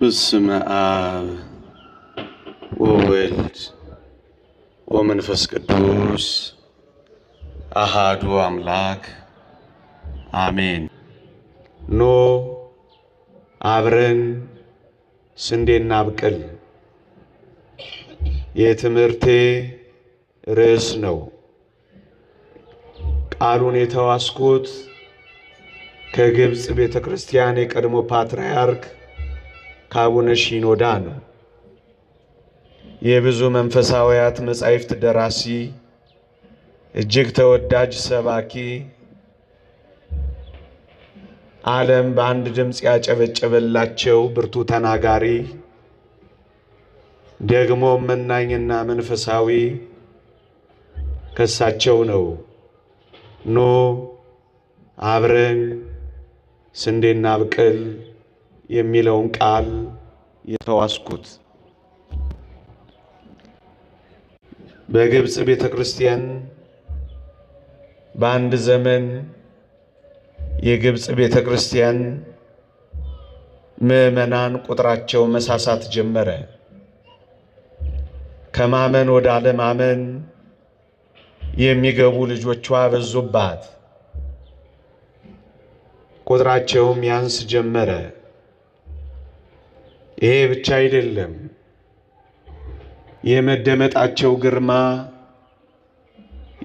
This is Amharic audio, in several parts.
በስመ አብ ወወልድ ወመንፈስ ቅዱስ አሃዱ አምላክ አሜን። ኖ አብረን ስንዴ እናብቅል የትምህርቴ ርዕስ ነው። ቃሉን የተዋስኩት ከግብጽ ቤተክርስቲያን የቀድሞ ፓትርያርክ ከአቡነ ሺኖዳ ነው። የብዙ መንፈሳዊያት መጻሕፍት ደራሲ፣ እጅግ ተወዳጅ ሰባኪ፣ ዓለም በአንድ ድምፅ ያጨበጨበላቸው ብርቱ ተናጋሪ፣ ደግሞ መናኝና መንፈሳዊ ከሳቸው ነው ኖ አብረን ስንዴ እናብቅል የሚለውን ቃል የተዋስኩት። በግብጽ ቤተክርስቲያን በአንድ ዘመን የግብጽ ቤተክርስቲያን ምዕመናን ቁጥራቸው መሳሳት ጀመረ። ከማመን ወደ አለማመን የሚገቡ ልጆቿ በዙባት። ቁጥራቸውም ያንስ ጀመረ። ይሄ ብቻ አይደለም፣ የመደመጣቸው ግርማ፣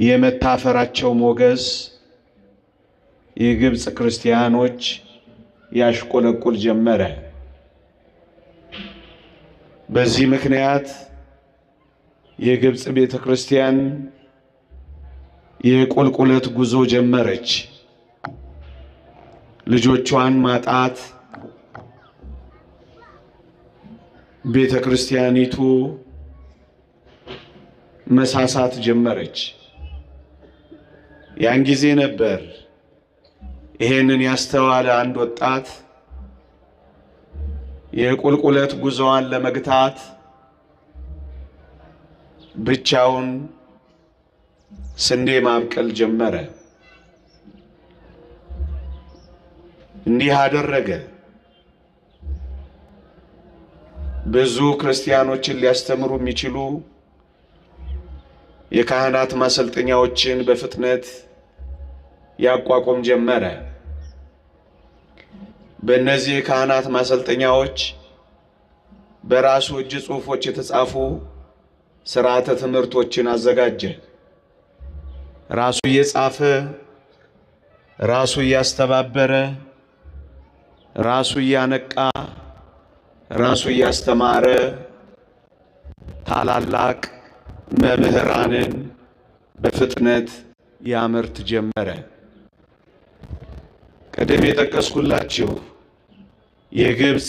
የመታፈራቸው ሞገስ የግብጽ ክርስቲያኖች ያሽቆለቁል ጀመረ። በዚህ ምክንያት የግብጽ ቤተክርስቲያን የቁልቁለት ጉዞ ጀመረች። ልጆቿን ማጣት፣ ቤተክርስቲያኒቱ መሳሳት ጀመረች። ያን ጊዜ ነበር ይሄንን ያስተዋለ አንድ ወጣት የቁልቁለት ጉዞዋን ለመግታት ብቻውን ስንዴ ማብቀል ጀመረ። እንዲህ አደረገ። ብዙ ክርስቲያኖችን ሊያስተምሩ የሚችሉ የካህናት ማሰልጠኛዎችን በፍጥነት ያቋቁም ጀመረ። በእነዚህ የካህናት ማሰልጠኛዎች በራሱ እጅ ጽሑፎች የተጻፉ ሥርዓተ ትምህርቶችን አዘጋጀ። ራሱ እየጻፈ፣ ራሱ እያስተባበረ፣ ራሱ እያነቃ፣ ራሱ እያስተማረ ታላላቅ መምህራንን በፍጥነት ያመርት ጀመረ። ቀደም የጠቀስኩላችሁ የግብጽ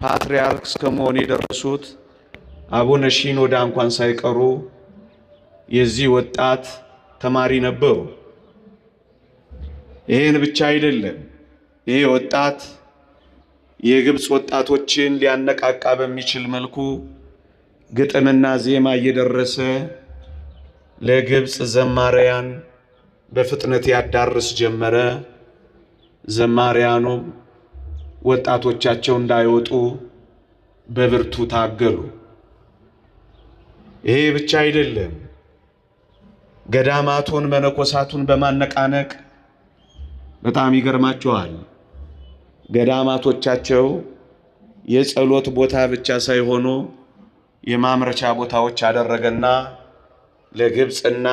ፓትርያርክ እስከመሆን የደረሱት አቡነ ሺኖዳ እንኳን ሳይቀሩ የዚህ ወጣት ተማሪ ነበሩ። ይሄን ብቻ አይደለም፣ ይሄ ወጣት የግብጽ ወጣቶችን ሊያነቃቃ በሚችል መልኩ ግጥምና ዜማ እየደረሰ ለግብጽ ዘማሪያን በፍጥነት ያዳርስ ጀመረ። ዘማሪያኑም ወጣቶቻቸው እንዳይወጡ በብርቱ ታገሉ። ይሄ ብቻ አይደለም፣ ገዳማቱን መነኮሳቱን በማነቃነቅ በጣም ይገርማቸዋል። ገዳማቶቻቸው የጸሎት ቦታ ብቻ ሳይሆኑ የማምረቻ ቦታዎች አደረገና ለግብጽና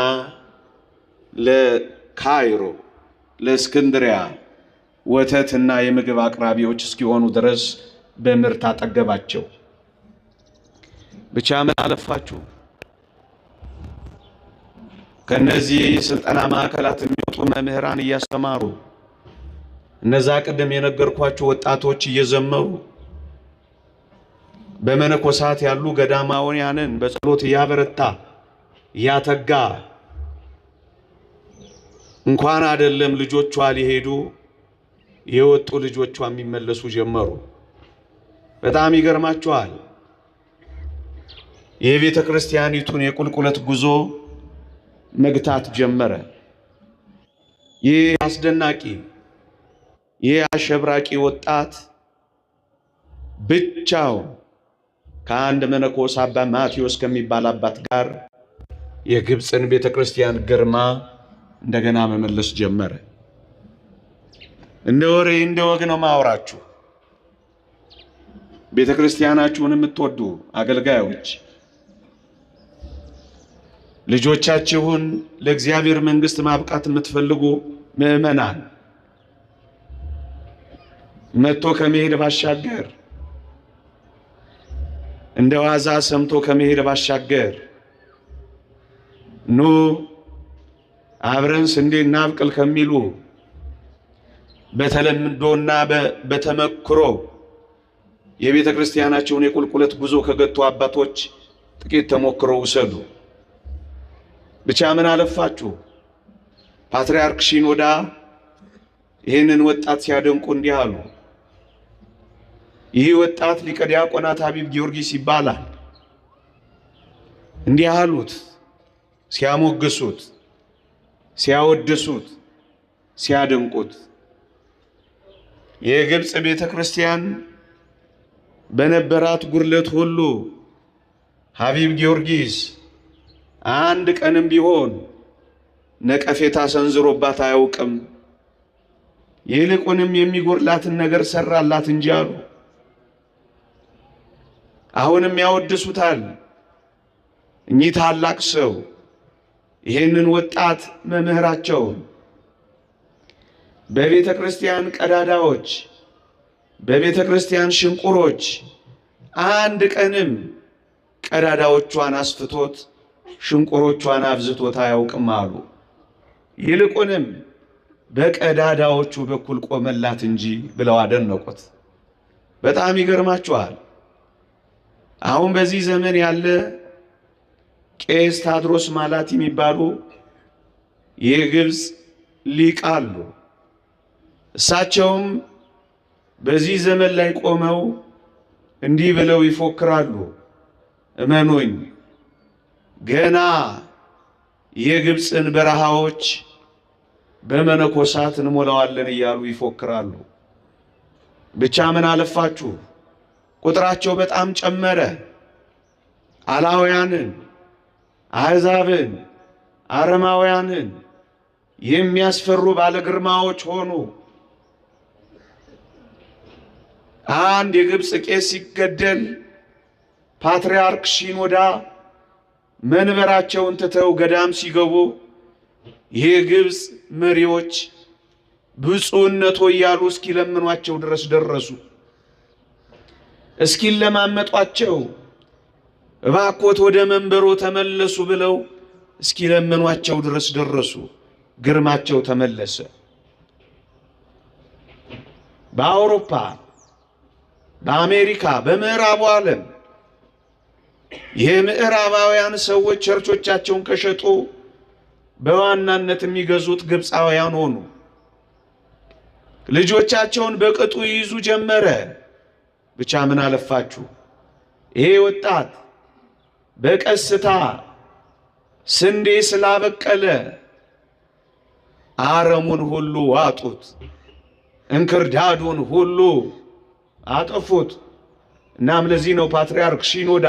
ለካይሮ ለእስክንድሪያ ወተትና የምግብ አቅራቢዎች እስኪሆኑ ድረስ በምርት አጠገባቸው። ብቻ ምን አለፋችሁ ከነዚህ ስልጠና ማዕከላት የሚወጡ መምህራን እያስተማሩ እነዛ ቅድም የነገርኳችሁ ወጣቶች እየዘመሩ በመነኮሳት ያሉ ገዳማውያንን በጸሎት እያበረታ እያተጋ እንኳን አይደለም ልጆቿ ሊሄዱ የወጡ ልጆቿ የሚመለሱ ጀመሩ። በጣም ይገርማችኋል። የቤተ ክርስቲያኒቱን የቁልቁለት ጉዞ መግታት ጀመረ። ይህ አስደናቂ ይህ አሸብራቂ ወጣት ብቻው ከአንድ መነኮስ አባ ማቴዎስ ከሚባል አባት ጋር የግብፅን ቤተክርስቲያን ግርማ እንደገና መመለስ ጀመረ። እንደ ወሬ እንደ ወግ ነው ማወራችሁ። ቤተክርስቲያናችሁን የምትወዱ አገልጋዮች ልጆቻችሁን ለእግዚአብሔር መንግስት ማብቃት የምትፈልጉ ምእመናን መጥቶ ከመሄድ ባሻገር እንደ ዋዛ ሰምቶ ከመሄድ ባሻገር ኑ አብረን ስንዴ እናብቅል ከሚሉ በተለምዶና በተመክሮ የቤተ ክርስቲያናቸውን የቁልቁለት ጉዞ ከገቱ አባቶች ጥቂት ተሞክሮ ውሰዱ። ብቻ ምን አለፋችሁ ፓትርያርክ ሺኖዳ ይህንን ወጣት ሲያደንቁ እንዲህ አሉ። ይህ ወጣት ሊቀ ዲያቆናት ሀቢብ ጊዮርጊስ ይባላል። እንዲህ አሉት ሲያሞግሱት፣ ሲያወድሱት፣ ሲያደንቁት። የግብፅ ቤተ ክርስቲያን በነበራት ጉርለት ሁሉ ሀቢብ ጊዮርጊስ አንድ ቀንም ቢሆን ነቀፌታ ሰንዝሮባት አያውቅም። ይልቁንም የሚጎርላትን ነገር ሰራላት እንጂ አሉ። አሁንም ያወድሱታል። እኚህ ታላቅ ሰው ይህንን ወጣት መምህራቸውን በቤተ ክርስቲያን ቀዳዳዎች፣ በቤተ ክርስቲያን ሽንቁሮች አንድ ቀንም ቀዳዳዎቿን አስፍቶት ሽንቁሮቿን አብዝቶት አያውቅም አሉ። ይልቁንም በቀዳዳዎቹ በኩል ቆመላት እንጂ ብለው አደነቁት። በጣም ይገርማችኋል። አሁን በዚህ ዘመን ያለ ቄስ ታድሮስ ማላት የሚባሉ የግብፅ ሊቅ አሉ። እሳቸውም በዚህ ዘመን ላይ ቆመው እንዲህ ብለው ይፎክራሉ። እመኑኝ ገና የግብፅን በረሃዎች በመነኮሳት እንሞላዋለን እያሉ ይፎክራሉ። ብቻ ምን አለፋችሁ ቁጥራቸው በጣም ጨመረ። አላውያንን፣ አሕዛብን፣ አረማውያንን የሚያስፈሩ ባለግርማዎች ሆኑ። አንድ የግብፅ ቄስ ሲገደል ፓትርያርክ ሺኖዳ መንበራቸውን ትተው ገዳም ሲገቡ የግብፅ መሪዎች ብፁዕነቶ እያሉ እስኪለምኗቸው ድረስ ደረሱ። እስኪለማመጧቸው እባክዎት ወደ መንበሮ ተመለሱ ብለው እስኪለምኗቸው ድረስ ደረሱ። ግርማቸው ተመለሰ። በአውሮፓ፣ በአሜሪካ፣ በምዕራቡ ዓለም የምዕራባውያን ሰዎች ቸርቾቻቸውን ከሸጡ በዋናነት የሚገዙት ግብፃውያን ሆኑ። ልጆቻቸውን በቅጡ ይይዙ ጀመረ። ብቻ ምን አለፋችሁ ይሄ ወጣት በቀስታ ስንዴ ስላበቀለ አረሙን ሁሉ ዋጡት፣ እንክርዳዱን ሁሉ አጠፉት። እናም ለዚህ ነው ፓትርያርክ ሺኖዳ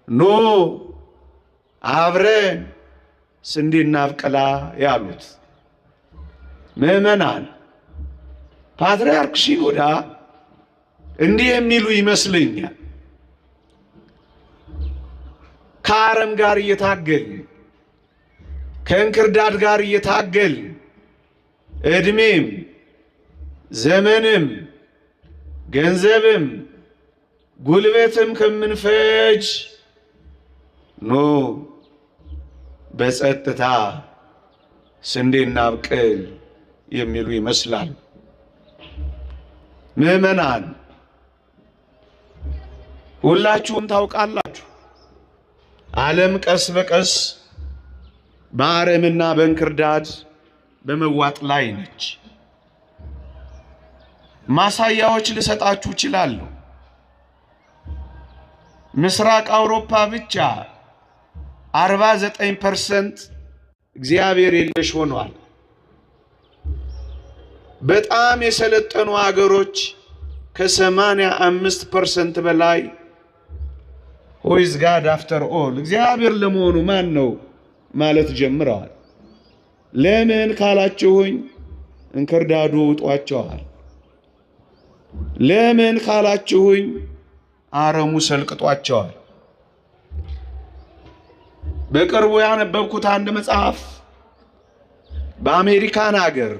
ኖ አብረን ስንዴ እናብቅላ ያሉት። ምዕመናን ፓትርያርክ ሺኖዳ እንዲህ የሚሉ ይመስለኛል። ከአረም ጋር እየታገልን ከእንክርዳድ ጋር እየታገልን ዕድሜም ዘመንም ገንዘብም ጉልበትም ከምንፈጅ ኖ በጸጥታ ስንዴ እናብቅል የሚሉ ይመስላል። ምዕመናን ሁላችሁም ታውቃላችሁ፣ ዓለም ቀስ በቀስ በአረምና በእንክርዳድ በመዋጥ ላይ ነች። ማሳያዎች ልሰጣችሁ እችላለሁ። ምስራቅ አውሮፓ ብቻ 49% እግዚአብሔር የለሽ ሆኗል። በጣም የሰለጠኑ አገሮች ከ85% በላይ who is God after all እግዚአብሔር ለመሆኑ ማን ነው ማለት ጀምረዋል። ለምን ካላችሁኝ እንክርዳዱ ውጧቸዋል። ለምን ካላችሁኝ አረሙ ሰልቅጧቸዋል። በቅርቡ ያነበብኩት አንድ መጽሐፍ በአሜሪካን ሀገር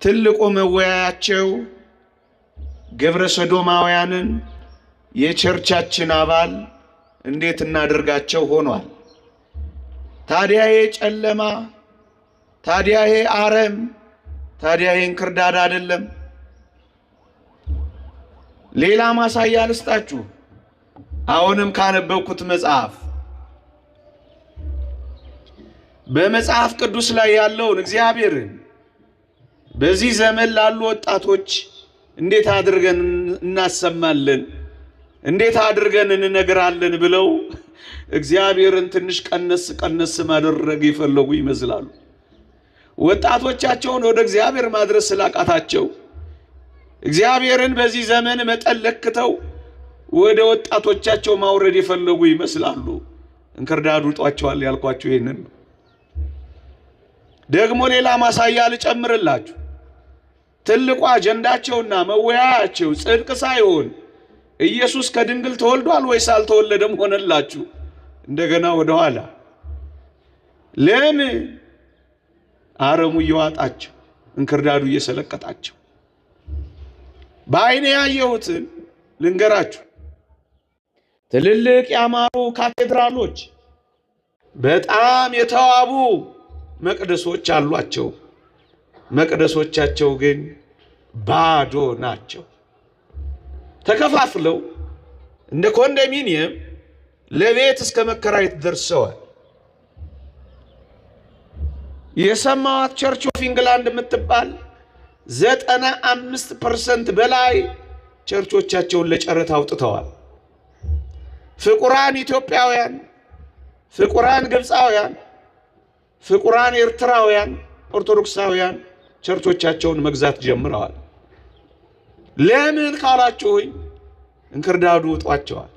ትልቁ መወያያቸው ግብረ ሰዶማውያንን የቸርቻችን አባል እንዴት እናደርጋቸው ሆኗል። ታዲያ ይሄ ጨለማ፣ ታዲያ ይሄ አረም፣ ታዲያ ይሄ እንክርዳድ አይደለም? ሌላ ማሳያ ልስጣችሁ። አሁንም ካነበብኩት መጽሐፍ በመጽሐፍ ቅዱስ ላይ ያለውን እግዚአብሔርን በዚህ ዘመን ላሉ ወጣቶች እንዴት አድርገን እናሰማለን፣ እንዴት አድርገን እንነግራለን ብለው እግዚአብሔርን ትንሽ ቀነስ ማድረግ ይፈልጉ ይመስላሉ። ወጣቶቻቸውን ወደ እግዚአብሔር ማድረስ ስላቃታቸው እግዚአብሔርን በዚህ ዘመን መጠን ለክተው ወደ ወጣቶቻቸው ማውረድ ይፈልጉ ይመስላሉ። እንክርዳዱ ውጧቸዋል ያልኳቸው ይሄንን ነው። ደግሞ ሌላ ማሳያ ልጨምርላችሁ። ትልቁ አጀንዳቸውና መወያያቸው ጽድቅ ሳይሆን ኢየሱስ ከድንግል ተወልዷል ወይስ አልተወለደም ሆነላችሁ። እንደገና ወደ ኋላ ለምን አረሙ እየዋጣቸው እንክርዳዱ እየሰለቀጣቸው። በአይኔ ያየሁትን ልንገራችሁ። ትልልቅ ያማሩ ካቴድራሎች፣ በጣም የተዋቡ መቅደሶች አሏቸው። መቅደሶቻቸው ግን ባዶ ናቸው። ተከፋፍለው እንደ ኮንዶሚኒየም ለቤት እስከ መከራየት ደርሰዋል። የሰማዋት ቸርች ኦፍ ኢንግላንድ የምትባል 95% በላይ ቸርቾቻቸውን ለጨረታ አውጥተዋል። ፍቁራን ኢትዮጵያውያን፣ ፍቁራን ግብፃውያን፣ ፍቁራን ኤርትራውያን ኦርቶዶክሳውያን ቸርቾቻቸውን መግዛት ጀምረዋል። ለምን ካላችሁኝ እንክርዳዱ ውጧቸዋል።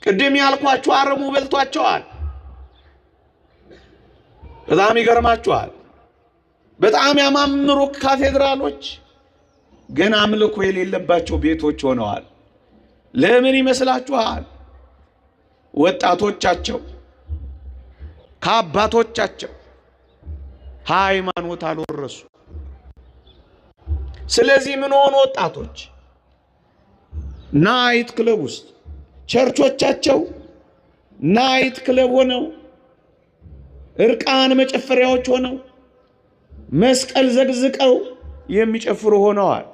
ቅድም ያልኳችሁ አረሙ በልቷቸዋል። በጣም ይገርማችኋል። በጣም ያማምሩ ካቴድራሎች ግን አምልኮ የሌለባቸው ቤቶች ሆነዋል። ለምን ይመስላችኋል? ወጣቶቻቸው ከአባቶቻቸው ሃይማኖት አልወረሱ። ስለዚህ ምን ሆኑ? ወጣቶች ናይት ክለብ ውስጥ ቸርቾቻቸው ናይት ክለብ ሆነው እርቃን መጨፈሪያዎች ሆነው መስቀል ዘግዝቀው የሚጨፍሩ ሆነዋል።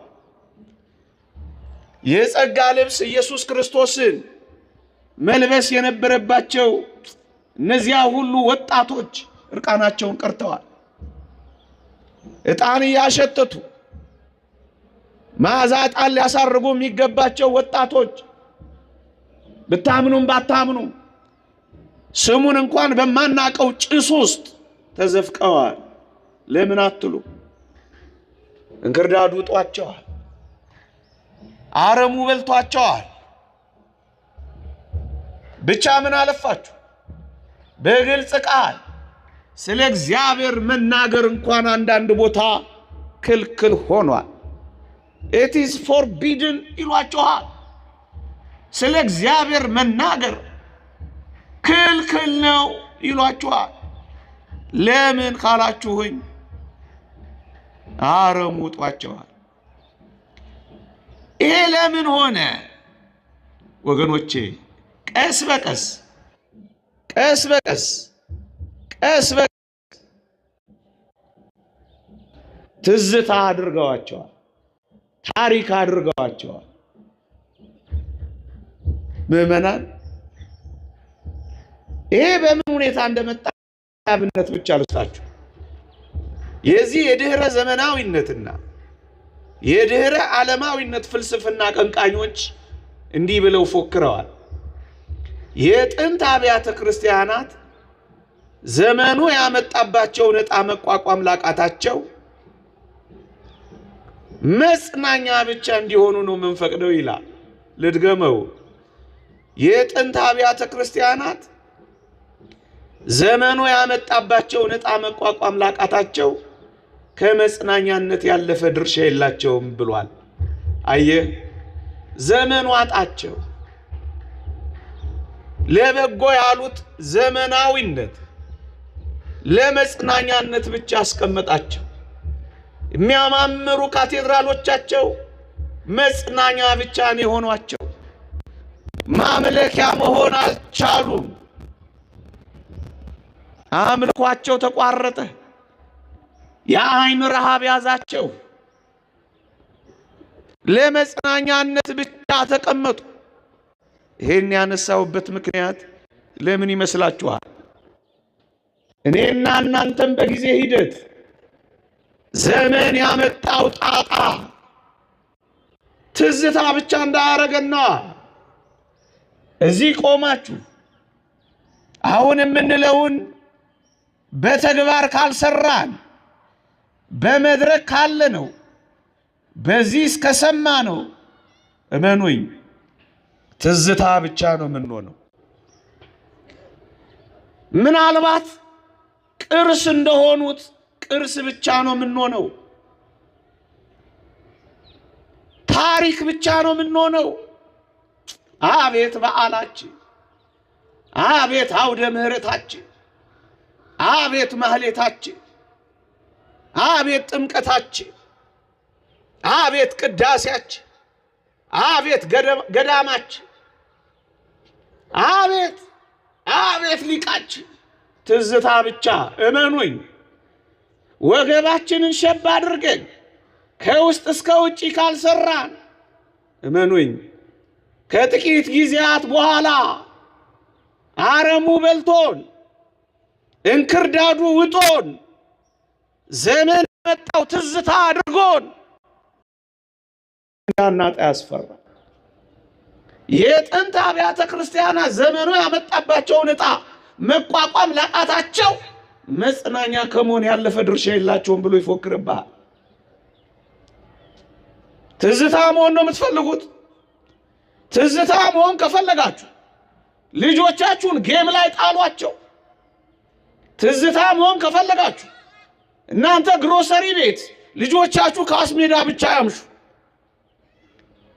የጸጋ ልብስ ኢየሱስ ክርስቶስን መልበስ የነበረባቸው እነዚያ ሁሉ ወጣቶች እርቃናቸውን ቀርተዋል። ዕጣን ያሸተቱ መዓዛ ዕጣን ሊያሳርጉ የሚገባቸው ወጣቶች ብታምኑም ባታምኑም ስሙን እንኳን በማናቀው ጭስ ውስጥ ተዘፍቀዋል። ለምን አትሉ? እንክርዳዱ ውጧቸዋል። አረሙ በልቷቸዋል። ብቻ ምን አለፋችሁ በግልጽ ቃል ስለ እግዚአብሔር መናገር እንኳን አንዳንድ ቦታ ክልክል ሆኗል። it is forbidden ይሏቸዋል። ስለ እግዚአብሔር መናገር ክልክል ነው ይሏቸዋል። ለምን ካላችሁኝ አረሙ ውጧቸዋል። ይሄ ለምን ሆነ ወገኖቼ? ቀስ በቀስ ትዝታ አድርገዋቸዋል። ታሪክ አድርገዋቸዋል። ምዕመናን ይሄ በምን ሁኔታ እንደመጣ አብነት ብቻ ልስጣችሁ። የዚህ የድህረ ዘመናዊነትና የድህረ ዓለማዊነት ፍልስፍና ቀንቃኞች እንዲህ ብለው ፎክረዋል። የጥንት አብያተ ክርስቲያናት ዘመኑ ያመጣባቸውን ዕጣ መቋቋም ላቃታቸው መጽናኛ ብቻ እንዲሆኑ ነው የምንፈቅደው ይላል። ልድገመው። የጥንት አብያተ ክርስቲያናት ዘመኑ ያመጣባቸውን ዕጣ መቋቋም ላቃታቸው ከመጽናኛነት ያለፈ ድርሻ የላቸውም ብሏል። አየህ፣ ዘመኑ አጣቸው። ለበጎ ያሉት ዘመናዊነት ለመጽናኛነት ብቻ አስቀመጣቸው። የሚያማምሩ ካቴድራሎቻቸው መጽናኛ ብቻ ነው የሆኗቸው። ማምለኪያ መሆን አልቻሉም። አምልኳቸው ተቋረጠ። የአይን ረሃብ ያዛቸው። ለመጽናኛነት ብቻ ተቀመጡ። ይሄን ያነሳውበት ምክንያት ለምን ይመስላችኋል? እኔና እናንተም በጊዜ ሂደት ዘመን ያመጣው ጣጣ ትዝታ ብቻ እንዳያረገና እዚህ ቆማችሁ አሁን የምንለውን በተግባር ካልሰራን በመድረክ ካለ ነው በዚህ እስከሰማ ነው እመኑኝ ትዝታ ብቻ ነው የምንሆነው። ምናልባት ቅርስ እንደሆኑት ቅርስ ብቻ ነው የምንሆነው። ታሪክ ብቻ ነው የምንሆነው። አቤት በዓላችን፣ አቤት አውደ ምሕረታችን፣ አቤት ማህሌታችን፣ አቤት ጥምቀታችን፣ አቤት ቅዳሴያችን፣ አቤት ገዳማችን፣ አቤት አቤት ሊቃችን። ትዝታ ብቻ እመኑኝ። ወገባችንን ሸብ አድርገን ከውስጥ እስከ ውጪ ካልሰራን እመኑኝ ከጥቂት ጊዜያት በኋላ አረሙ በልቶን እንክርዳዱ ውጦን ዘመን መጣው ትዝታ አድርጎን ያናጣ ያስፈራ። የጥንት አብያተ ክርስቲያናት ዘመኑ ያመጣባቸውን ዕጣ መቋቋም ላቃታቸው መጽናኛ ከመሆን ያለፈ ድርሻ የላቸውም ብሎ ይፎክርባል። ትዝታ መሆን ነው የምትፈልጉት? ትዝታ መሆን ከፈለጋችሁ ልጆቻችሁን ጌም ላይ ጣሏቸው። ትዝታ መሆን ከፈለጋችሁ እናንተ ግሮሰሪ ቤት ልጆቻችሁ ካስ ሜዳ ብቻ ያምሹ።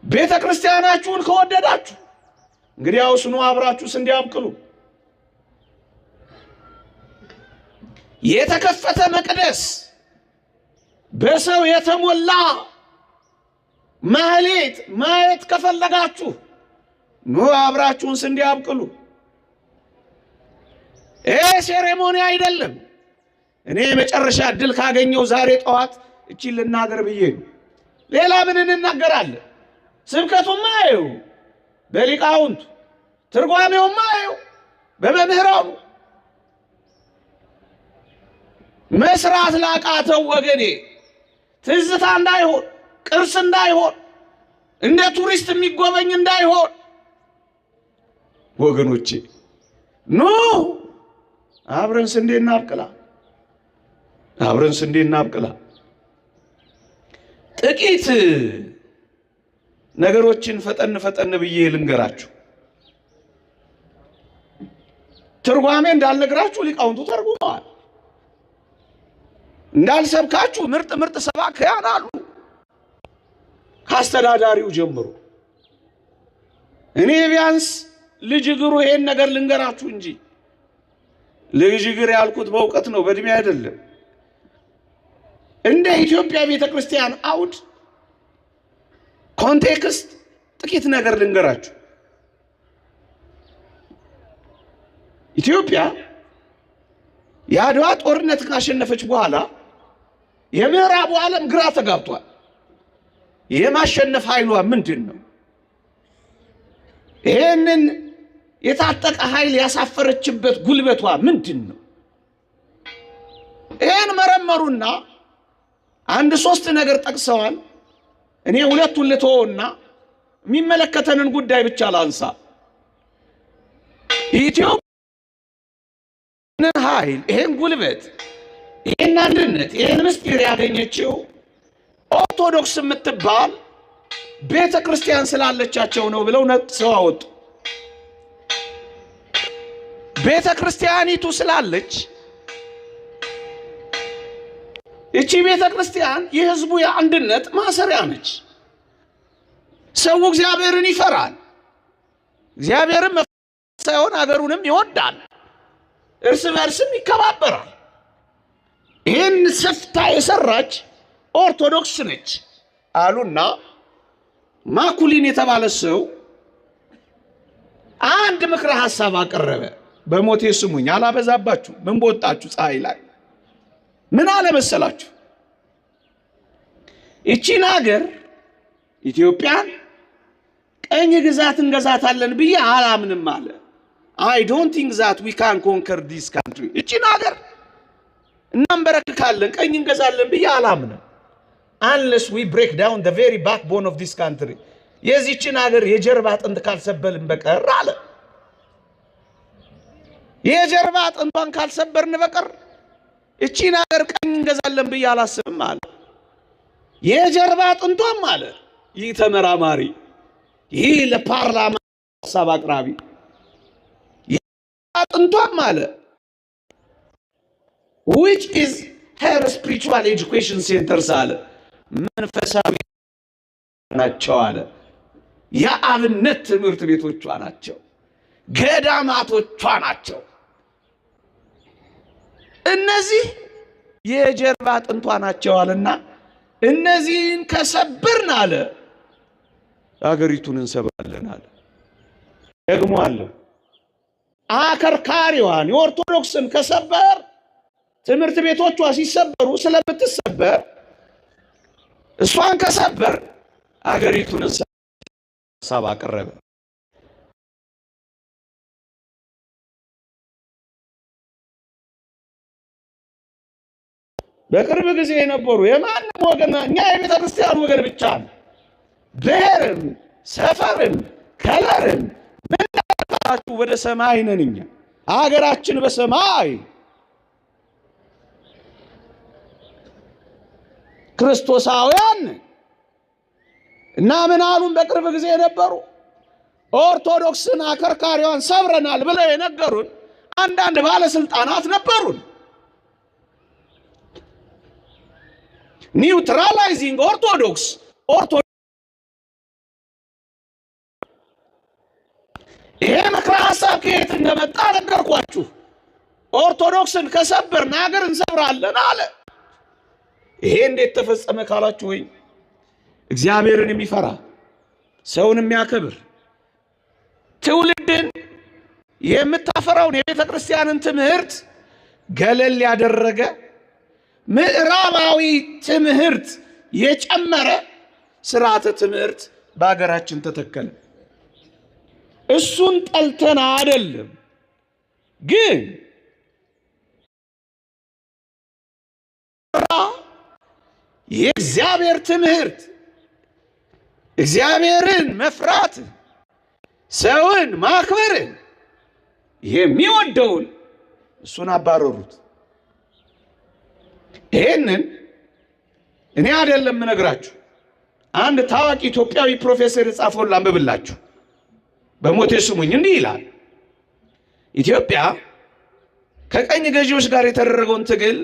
ቤተ ክርስቲያናችሁን ከወደዳችሁ እንግዲያውስ ኑ አብራችሁ ስንዴ አብቅሉ። የተከፈተ መቅደስ በሰው የተሞላ ማህሌት ማየት ከፈለጋችሁ ኑ አብራችሁን ስንዴ አብቅሉ። ሴሬሞኒ አይደለም። እኔ መጨረሻ እድል ካገኘው ዛሬ ጠዋት እቺን ልናገር ብዬ ነው። ሌላ ምን እንናገራለን? ስብከቱማ አየው በሊቃውንቱ፣ ትርጓሜውማ አየው በመምህራኑ። መስራት ላቃተው ወገኔ ትዝታ እንዳይሆን፣ ቅርስ እንዳይሆን፣ እንደ ቱሪስት የሚጎበኝ እንዳይሆን ወገኖቼ ኑ አብረን ስንዴ እናብቅላ፣ አብረን ስንዴ እናብቅላ። ጥቂት ነገሮችን ፈጠን ፈጠን ብዬ ልንገራችሁ። ትርጓሜ እንዳልነግራችሁ ሊቃውንቱ ተርጉመዋል። እንዳልሰብካችሁ ምርጥ ምርጥ ሰባክያን አሉ ካስተዳዳሪው ጀምሮ። እኔ ቢያንስ ልጅ እግሩ ይሄን ነገር ልንገራችሁ እንጂ ልጅ እግር ያልኩት በእውቀት ነው፣ በእድሜ አይደለም። እንደ ኢትዮጵያ ቤተክርስቲያን አውድ ኮንቴክስት ጥቂት ነገር ልንገራችሁ። ኢትዮጵያ የአድዋ ጦርነት ካሸነፈች በኋላ የምዕራቡ ዓለም ግራ ተጋብቷል። የማሸነፍ ኃይሏ ምንድን ነው? ይሄንን የታጠቀ ኃይል ያሳፈረችበት ጉልበቷ ምንድን ነው? ይሄን መረመሩና አንድ ሶስት ነገር ጠቅሰዋል። እኔ ሁለቱን ልተወውና የሚመለከተንን ጉዳይ ብቻ ላንሳ። ኢትዮጵያን ኃይል፣ ይሄን ጉልበት፣ ይሄን አንድነት፣ ይሄን ምስጢር ያገኘችው ኦርቶዶክስ የምትባል ቤተ ክርስቲያን ስላለቻቸው ነው ብለው ነጥሰው አወጡ። ቤተ ክርስቲያኒቱ ስላለች እቺ ቤተ ክርስቲያን የሕዝቡ የአንድነት ማሰሪያ ነች። ሰው እግዚአብሔርን ይፈራል። እግዚአብሔርን መፍራት ሳይሆን አገሩንም ይወዳል። እርስ በርስም ይከባበራል። ይህን ሰፍታ የሰራች ኦርቶዶክስ ነች አሉና ማኩሊን የተባለ ሰው አንድ ምክረ ሐሳብ አቀረበ። በሞቴ ስሙኝ፣ አላበዛባችሁ። ምን በወጣችሁ ፀሐይ ላይ ምን አለ መሰላችሁ? እቺን ሀገር ኢትዮጵያን ቀኝ ግዛት እንገዛታለን ብዬ አላምንም አለ። I don't think that we can conquer this country. እቺን ሀገር እናንበረክካለን ቀኝ እንገዛለን ብዬ አላምንም unless we break down the very backbone of this country. የዚህችን ሀገር የጀርባ አጥንት ካልሰበልን በቀር አለ። የጀርባ አጥንቷን ካልሰበርን በቀር እቺን ሀገር ቀኝ እንገዛለን ብዬ አላስብም አለ። የጀርባ አጥንቷም አለ ይህ ተመራማሪ፣ ይህ ለፓርላማ ሐሳብ አቅራቢ፣ አጥንቷም አለ which is her spiritual education centers አለ መንፈሳዊ ናቸው አለ። የአብነት ትምህርት ቤቶቿ ናቸው፣ ገዳማቶቿ ናቸው። እነዚህ የጀርባ አጥንቷ ናቸው አለና እነዚህን ከሰበርን አለ አገሪቱን እንሰብራለን አለ። ደግሞ አለ አከርካሪዋን የኦርቶዶክስን ከሰበር ትምህርት ቤቶቿ ሲሰበሩ ስለምትሰበር እሷን ከሰበር አገሪቱን ሐሳብ አቀረበ። በቅርብ ጊዜ የነበሩ የማንም ወገን እኛ የቤተ ክርስቲያን ወገን ብቻ ነው። ብሔርም ሰፈርም ከለርም ምን ታውቃላችሁ? ወደ ሰማይ ነን እኛ፣ አገራችን በሰማይ ክርስቶሳውያን እና ምን አሉን? በቅርብ ጊዜ የነበሩ ኦርቶዶክስን አከርካሪዋን ሰብረናል ብለው የነገሩን አንዳንድ ባለስልጣናት ነበሩን። ኒውትራላይዚንግ ኦርቶዶክስ ይሄ ምክረ ሐሳብ ከየት እንደመጣ ነገርኳችሁ። ኦርቶዶክስን ከሰበርን ሀገር እንሰብራለን አለ። ይሄ እንዴት ተፈጸመ ካላችሁ ወይ እግዚአብሔርን የሚፈራ ሰውን የሚያከብር ትውልድን የምታፈራውን የቤተ ክርስቲያንን ትምህርት ገለል ያደረገ ምዕራባዊ ትምህርት የጨመረ ስርዓተ ትምህርት በአገራችን ተተከለ። እሱን ጠልተን አይደለም፣ ግን የእግዚአብሔር ትምህርት እግዚአብሔርን መፍራት ሰውን ማክበርን የሚወደውን እሱን አባረሩት። ይሄንን እኔ አይደለም የምነግራችሁ፣ አንድ ታዋቂ ኢትዮጵያዊ ፕሮፌሰር የጻፈውን ላንብብላችሁ። በሞቴ ስሙኝ። እንዲህ ይላል፣ ኢትዮጵያ ከቀኝ ገዢዎች ጋር የተደረገውን ትግል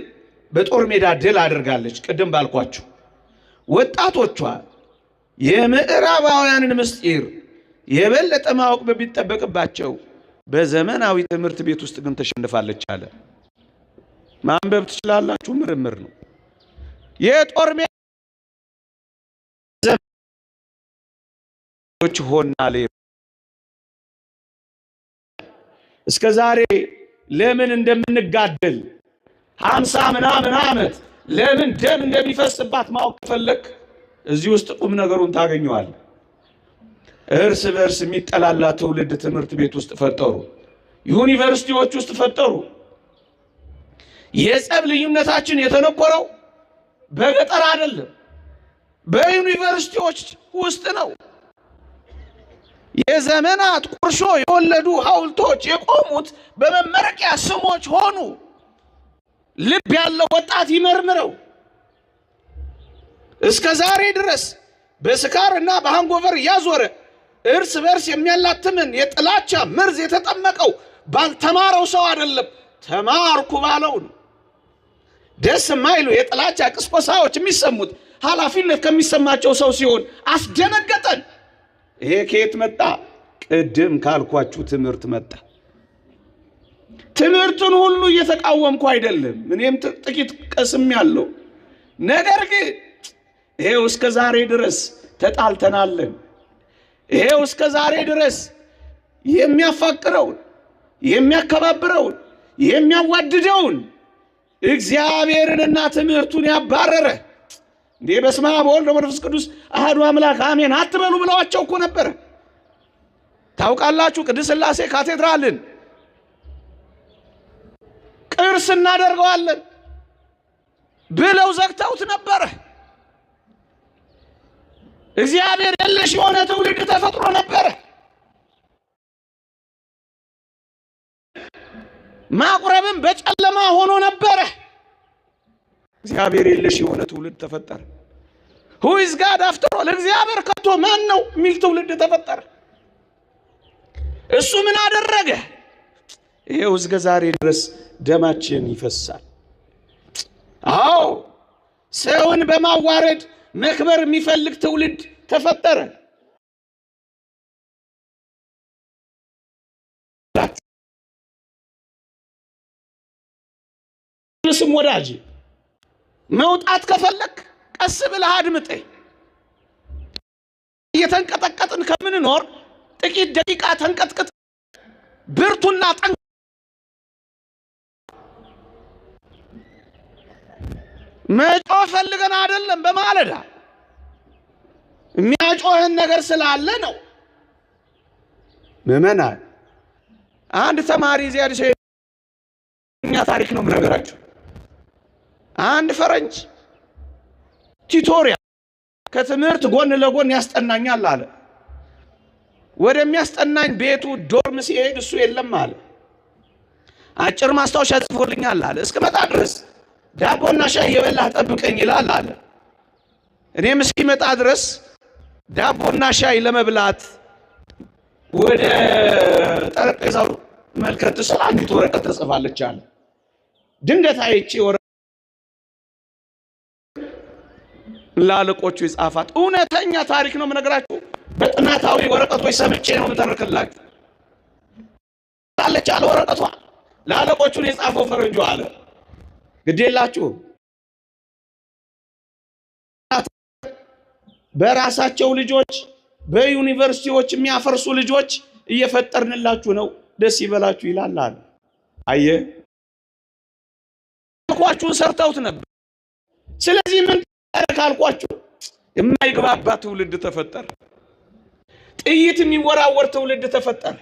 በጦር ሜዳ ድል አድርጋለች። ቅድም ባልኳችሁ ወጣቶቿ የምዕራባውያንን ምስጢር የበለጠ ማወቅ በሚጠበቅባቸው በዘመናዊ ትምህርት ቤት ውስጥ ግን ተሸንፋለች አለ። ማንበብ ትችላላችሁ፣ ምርምር ነው። የጦር ሜዳዎች ሆናል። እስከ ዛሬ ለምን እንደምንጋደል 50 ምናምን ዓመት ለምን ደም እንደሚፈስባት ማወቅ ከፈለክ እዚህ ውስጥ ቁም ነገሩን ታገኘዋል። እርስ በርስ የሚጠላላ ትውልድ ትምህርት ቤት ውስጥ ፈጠሩ፣ ዩኒቨርሲቲዎች ውስጥ ፈጠሩ። የጸብ ልዩነታችን የተነኮረው በገጠር አይደለም፣ በዩኒቨርሲቲዎች ውስጥ ነው። የዘመናት ቁርሾ የወለዱ ሐውልቶች የቆሙት በመመረቂያ ስሞች ሆኑ። ልብ ያለው ወጣት ይመርምረው። እስከ ዛሬ ድረስ በስካርና በሃንጎቨር ያዞረ እርስ በርስ የሚያላትምን የጥላቻ መርዝ የተጠመቀው ባልተማረው ሰው አይደለም፣ ተማርኩ ባለው ነው። ደስ የማይሉ የጥላቻ ቅስቆሳዎች የሚሰሙት ኃላፊነት ከሚሰማቸው ሰው ሲሆን አስደነገጠን። ይሄ ከየት መጣ? ቅድም ካልኳችሁ ትምህርት መጣ። ትምህርቱን ሁሉ እየተቃወምኩ አይደለም፣ እኔም ጥቂት ቀስም ያለው ነገር ግን ይሄው እስከ ዛሬ ድረስ ተጣልተናለን። ይሄው እስከ ዛሬ ድረስ የሚያፋቅረውን የሚያከባብረውን የሚያዋድደውን እግዚአብሔርንና ትምህርቱን ያባረረ እንዴ በስመ አብ ወወልድ ወመንፈስ ቅዱስ አሐዱ አምላክ አሜን አትበሉ ብለዋቸው እኮ ነበር። ታውቃላችሁ፣ ቅድስት ሥላሴ ካቴድራልን ቅርስ እናደርገዋለን ብለው ዘግተውት ነበር። እግዚአብሔር የለሽ የሆነ ትውልድ ተፈጥሮ ነበር። ማቁረብም በጨለማ ሆኖ ነበር። እግዚአብሔር የለሽ የሆነ ትውልድ ተፈጠረ። who is God after all? እግዚአብሔር ከቶ ማን ነው የሚል ትውልድ ተፈጠረ። እሱ ምን አደረገ? ይሄው እስከ ዛሬ ድረስ ደማችን ይፈሳል። አዎ ሰውን በማዋረድ መክበር የሚፈልግ ትውልድ ተፈጠረ። ስም ወዳጅ መውጣት ከፈለክ ቀስ ብለህ አድምጠኝ። እየተንቀጠቀጥን ከምንኖር ጥቂት ደቂቃ ተንቀጥቅጥ። ብርቱና ጠንካራ መጮህ ፈልገን አይደለም። በማለዳ የሚያጮህን ነገር ስላለ ነው። ምዕመናን አንድ ተማሪ ዚያድ ሸኛ ታሪክ ነው የምነግራችሁ። አንድ ፈረንጅ ቲቶሪያል ከትምህርት ጎን ለጎን ያስጠናኛል አለ። ወደሚያስጠናኝ ቤቱ ዶርም ሲሄድ እሱ የለም አለ። አጭር ማስታወሻ ጽፎልኛል አለ። እስከመጣ ድረስ ዳቦና ሻይ የበላህ ጠብቀኝ ይላል አለ። እኔም እስኪመጣ ድረስ ዳቦና ሻይ ለመብላት ወደ ጠረጴዛው መልከት ስለ አንዲት ወረቀት ተጽፋለች አለ። ድንገት አይቼ ላለቆቹ ይጻፋት እውነተኛ ታሪክ ነው የምነግራችሁ። በጥናታዊ ወረቀቶች ሰምቼ ነው የምተርክላችሁ። አለች አለ ወረቀቷ ላለቆቹን የጻፈው ፈረንጆ አለ። ግዴላችሁ በራሳቸው ልጆች በዩኒቨርሲቲዎች የሚያፈርሱ ልጆች እየፈጠርንላችሁ ነው፣ ደስ ይበላችሁ ይላል አለ። አየ ኳቹን ሰርተውት ነበር። ስለዚህ ምን ካልኳችሁ የማይግባባ ትውልድ ተፈጠረ። ጥይት የሚወራወር ትውልድ ተፈጠረ።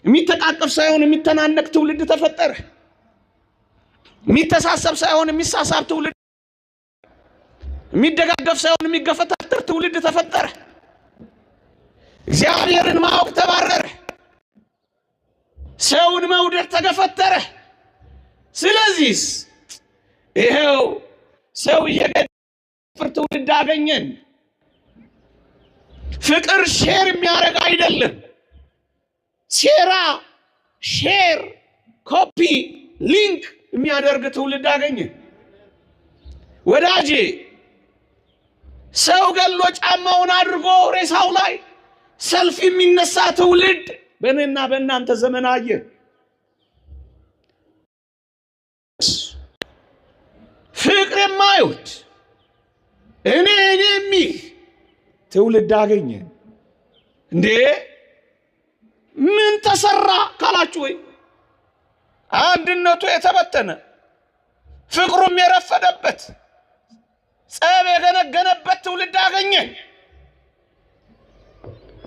የሚተቃቀፍ ሳይሆን የሚተናነቅ ትውልድ ተፈጠረ። የሚተሳሰብ ሳይሆን የሚሳሳብ ትውልድ፣ የሚደጋገፍ ሳይሆን የሚገፈታተር ትውልድ ተፈጠረ። እግዚአብሔርን ማወቅ ተባረረ። ሰውን መውደድ ተገፈተረ። ስለዚህ ይሄው ሰው የገፈር ትውልድ አገኘን። ፍቅር ሼር የሚያደርግ አይደለም። ሴራ ሼር ኮፒ ሊንክ የሚያደርግ ትውልድ አገኘን። ወዳጄ ሰው ገሎ ጫማውን አድርጎ ሬሳው ላይ ሰልፍ የሚነሳ ትውልድ በእኔና በእናንተ ዘመን አየን። ፍቅር የማይወድ እኔ የሚል ትውልድ አገኘን። እንዴ ምን ተሰራ ካላችሁ ወይ አንድነቱ የተበተነ ፍቅሩም የረፈደበት ጸብ የገነገነበት ትውልድ አገኘን።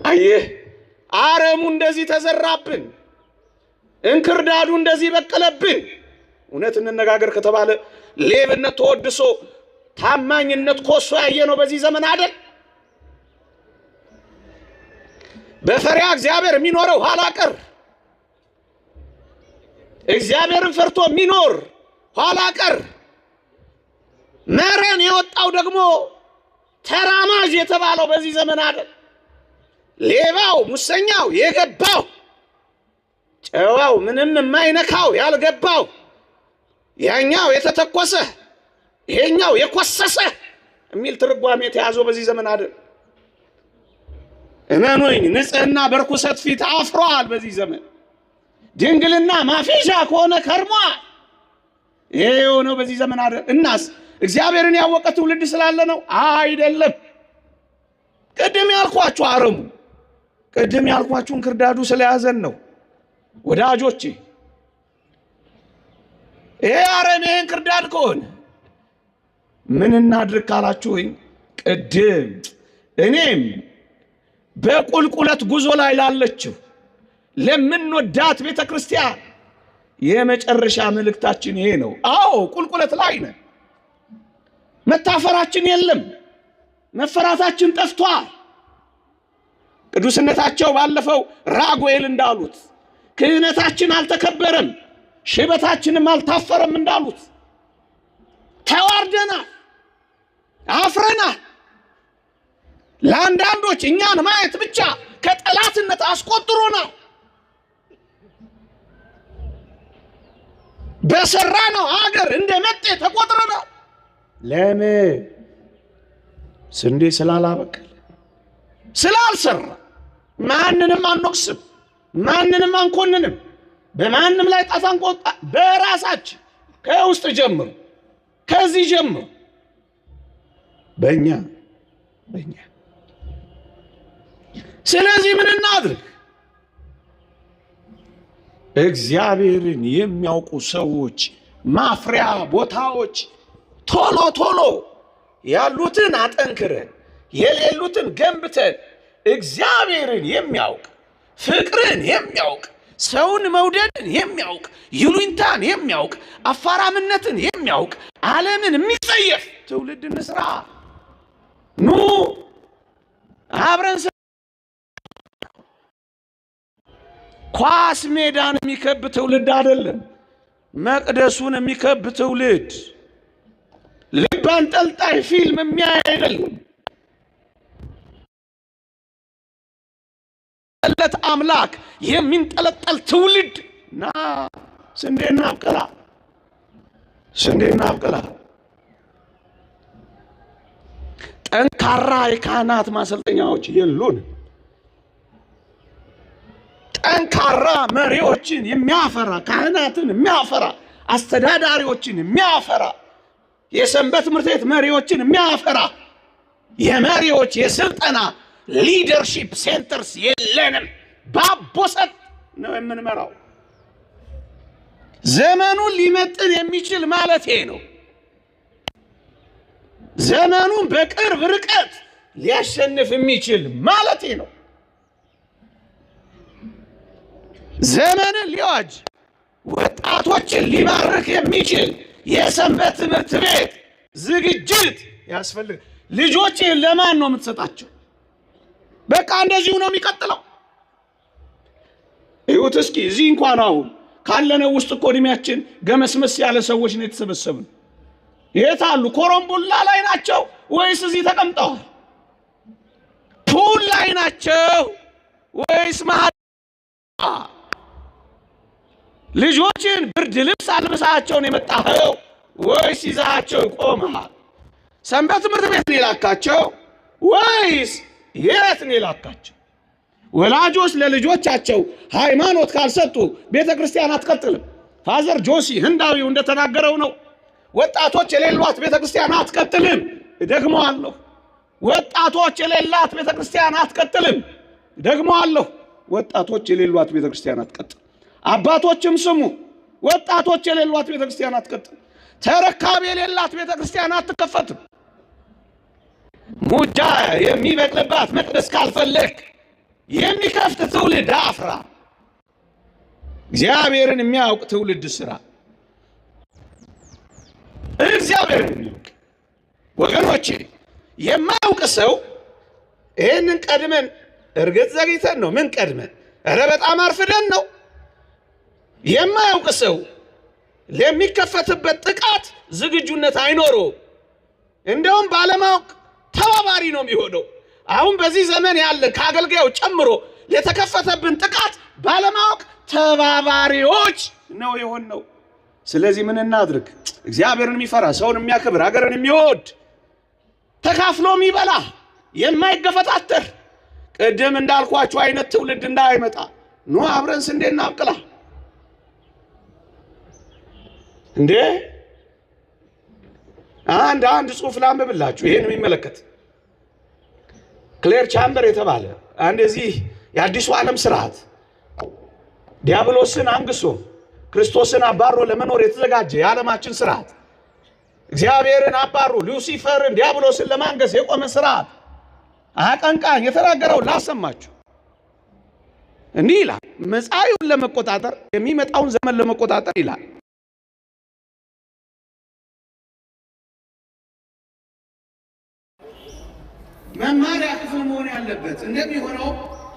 አየህ አረሙ እንደዚህ ተዘራብን፣ እንክርዳዱ እንደዚህ በቀለብን። እውነት እንነጋገር ከተባለ ሌብነት ተወድሶ ታማኝነት ኮሶ ያየነው በዚህ ዘመን አይደል? በፈሪያ እግዚአብሔር የሚኖረው ኋላ ቀር፣ እግዚአብሔርን ፈርቶ የሚኖር ኋላ ቀር፣ መረን የወጣው ደግሞ ተራማጅ የተባለው በዚህ ዘመን አይደል? ሌባው፣ ሙሰኛው የገባው፣ ጨዋው ምንም የማይነካው ያልገባው፣ ያኛው የተተኮሰ ይሄኛው የኮሰሰ የሚል ትርጓሜ የተያዘው በዚህ ዘመን አይደል? እመኑኝ፣ ንጽህና በርኩሰት ፊት አፍሯል በዚህ ዘመን። ድንግልና ማፌዣ ከሆነ ከርሟል። ይሄ የሆነው በዚህ ዘመን አይደል? እናስ እግዚአብሔርን ያወቀ ትውልድ ስላለ ነው? አይደለም። ቅድም ያልኳችሁ አረሙ፣ ቅድም ያልኳችሁ እንክርዳዱ ስለያዘን ነው ወዳጆቼ። ይሄ አረም ይሄ እንክርዳድ ከሆነ ምን እናድርግ ካላችሁኝ፣ ቅድም እኔም በቁልቁለት ጉዞ ላይ ላለችው ለምንወዳት ቤተ ክርስቲያን የመጨረሻ መልእክታችን ይሄ ነው። አዎ ቁልቁለት ላይ ነን። መታፈራችን የለም፣ መፈራታችን ጠፍቷል። ቅዱስነታቸው ባለፈው ራጉኤል እንዳሉት ክህነታችን አልተከበረም፣ ሽበታችንም አልታፈረም እንዳሉት ተዋርደናል፣ አፍረናል። ለአንዳንዶች እኛን ማየት ብቻ ከጠላትነት አስቆጥሮናል። በሰራነው አገር እንደ መጤ ተቆጥረናል። ለምን? ስንዴ ስላላበቀለ ስላልሰራ። ማንንም አንወቅስም፣ ማንንም አንኮንንም፣ በማንም ላይ ጣት አንቆጣ። በራሳችን ከውስጥ ጀምሮ ከዚህ ጀምሮ በእኛ ስለዚህ ምን እናድርግ? እግዚአብሔርን የሚያውቁ ሰዎች ማፍሪያ ቦታዎች ቶሎ ቶሎ ያሉትን አጠንክረን የሌሉትን ገንብተን እግዚአብሔርን የሚያውቅ ፍቅርን የሚያውቅ ሰውን መውደድን የሚያውቅ ይሉኝታን የሚያውቅ አፋራምነትን የሚያውቅ ዓለምን የሚጸየፍ ትውልድ እንስራ። ኑ አብረን ኳስ ሜዳን የሚከብ ትውልድ አይደለም፣ መቅደሱን የሚከብ ትውልድ፣ ልብ አንጠልጣይ ፊልም የሚያይ አይደለም፣ ለት አምላክ የሚንጠለጠል ትውልድ ና ስንዴና አብቅላ፣ ስንዴና አብቅላ። ጠንካራ የካህናት ማሰልጠኛዎች የሉን። ጠንካራ መሪዎችን የሚያፈራ ካህናትን የሚያፈራ አስተዳዳሪዎችን የሚያፈራ የሰንበት ትምህርት ቤት መሪዎችን የሚያፈራ የመሪዎች የስልጠና ሊደርሺፕ ሴንተርስ የለንም። ባቦሰት ነው የምንመራው። ዘመኑን ሊመጥን የሚችል ማለት ነው። ዘመኑን በቅርብ ርቀት ሊያሸንፍ የሚችል ማለት ነው። ዘመንን ሊዋጅ ወጣቶችን ሊማርክ የሚችል የሰንበት ትምህርት ቤት ዝግጅት ያስፈልግ። ልጆችን ለማን ነው የምትሰጣቸው? በቃ እንደዚሁ ነው የሚቀጥለው። ይሁት እስኪ እዚህ እንኳን አሁን ካለነው ውስጥ እኮ እድሜያችን ገመስመስ ያለ ሰዎች ነው የተሰበሰብን። የት አሉ? ኮረምቡላ ላይ ናቸው ወይስ እዚህ ተቀምጠዋል? ፑል ላይ ናቸው ወይስ ልጆችን ብርድ ልብስ አልብሳቸውን የመጣኸው ወይስ ይዛቸው ቆመሃል? ሰንበት ትምህርት ቤት ነው የላካቸው ወይስ የት ነው የላካቸው? ወላጆች ለልጆቻቸው ሃይማኖት ካልሰጡ ቤተ ክርስቲያን አትቀጥልም። ፋዘር ጆሲ ህንዳዊው እንደተናገረው ነው። ወጣቶች የሌሏት ቤተ ክርስቲያን አትቀጥልም። ደግሞአለሁ፣ ወጣቶች የሌላት ቤተ ክርስቲያን አትቀጥልም። ደግሞአለሁ፣ ወጣቶች የሌሏት ቤተ ክርስቲያን አትቀጥልም። አባቶችም ስሙ፣ ወጣቶች የሌሏት ቤተ ክርስቲያን አትቀጥልም። ተረካቢ የሌላት ቤተ ክርስቲያን አትከፈትም። ሙጃ የሚበቅልባት መቅደስ ካልፈለግ የሚከፍት ትውልድ አፍራ። እግዚአብሔርን የሚያውቅ ትውልድ ስራ። እግዚአብሔርን የሚያውቅ ወገኖቼ፣ የማያውቅ ሰው ይህንን ቀድመን እርግጥ ዘግይተን ነው። ምን ቀድመን? ኧረ በጣም አርፍደን ነው። የማያውቅ ሰው ለሚከፈትበት ጥቃት ዝግጁነት አይኖረውም። እንደውም ባለማወቅ ተባባሪ ነው የሚሆነው። አሁን በዚህ ዘመን ያለ ከአገልጋዩ ጨምሮ የተከፈተብን ጥቃት ባለማወቅ ተባባሪዎች ነው የሆነው። ስለዚህ ምን እናድርግ? እግዚአብሔርን የሚፈራ ሰውን የሚያከብር ሀገርን የሚወድ ተካፍሎ የሚበላ የማይገፈታተር ቅድም እንዳልኳችሁ አይነት ትውልድ እንዳይመጣ ኑ አብረን ስንዴ እናብቅላ። እንዴ አንድ ጽሑፍ ላንብብላችሁ ይሄን የሚመለከት ክሌር ቻምበር የተባለ አንድ እዚህ የአዲሱ ዓለም ስርዓት ዲያብሎስን አንግሶ ክርስቶስን አባሮ ለመኖር የተዘጋጀ የዓለማችን ስርዓት እግዚአብሔርን አባሮ ሉሲፈርን ዲያብሎስን ለማንገስ የቆመ ስርዓት አቀንቃኝ የተናገረው ላሰማችሁ። እንዲህ ይላል፣ መጻኢውን ለመቆጣጠር የሚመጣውን ዘመን ለመቆጣጠር ይላል። መማሪያ ክፍል መሆን ያለበት እንደሚሆነው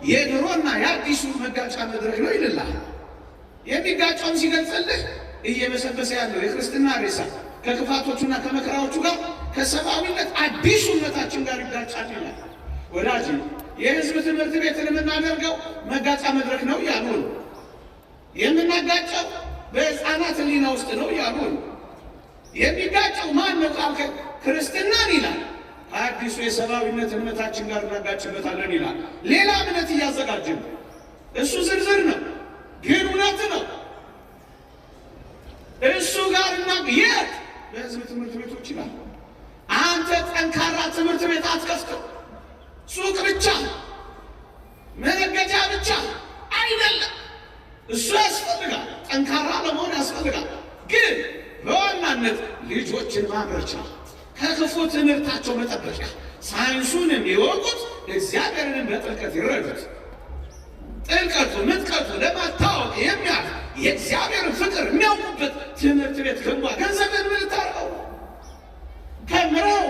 የድሮና የአዲሱ መጋጫ መድረክ ነው ይልላል። የሚጋጫውን ሲገልጽልህ እየበሰበሰ ያለው የክርስትና ሬሳ ከክፋቶቹና ከመከራዎቹ ጋር ከሰብአዊነት አዲሱነታችን ጋር ይጋጫል ይላል። ወዳጅ የህዝብ ትምህርት ቤትን የምናደርገው መጋጫ መድረክ ነው ያሉ ነው። የምናጋጨው በህፃናት ሕሊና ውስጥ ነው ያሉ ነው። የሚጋጨው ማን ነው ካልከ ክርስትናን ይላል። አዲሱ የሰብአዊነት እምነታችን ጋር እናጋጭበታለን ይላል። ሌላ እምነት እያዘጋጀን እሱ ዝርዝር ነው ግን እውነት ነው። እሱ ጋር የት በህዝብ ትምህርት ቤቶች ይላል። አንተ ጠንካራ ትምህርት ቤት አትከፍትም። ሱቅ ብቻ መነገጃ ብቻ አይደለም። እሱ ያስፈልጋል፣ ጠንካራ ለመሆን ያስፈልጋል። ግን በዋናነት ልጆችን ማምረቻ ከክፉ ትምህርታቸው መጠበቂያ ሳይንሱንም የወቁት እግዚአብሔርንም በጥልቀት ይረዱት። ጥልቀቱ ምጥቀቱ ለማታወቅ የሚያልፍ የእግዚአብሔርን ፍቅር የሚያውቁበት ትምህርት ቤት ገንባ። ገንዘብን ምን ልታረገው?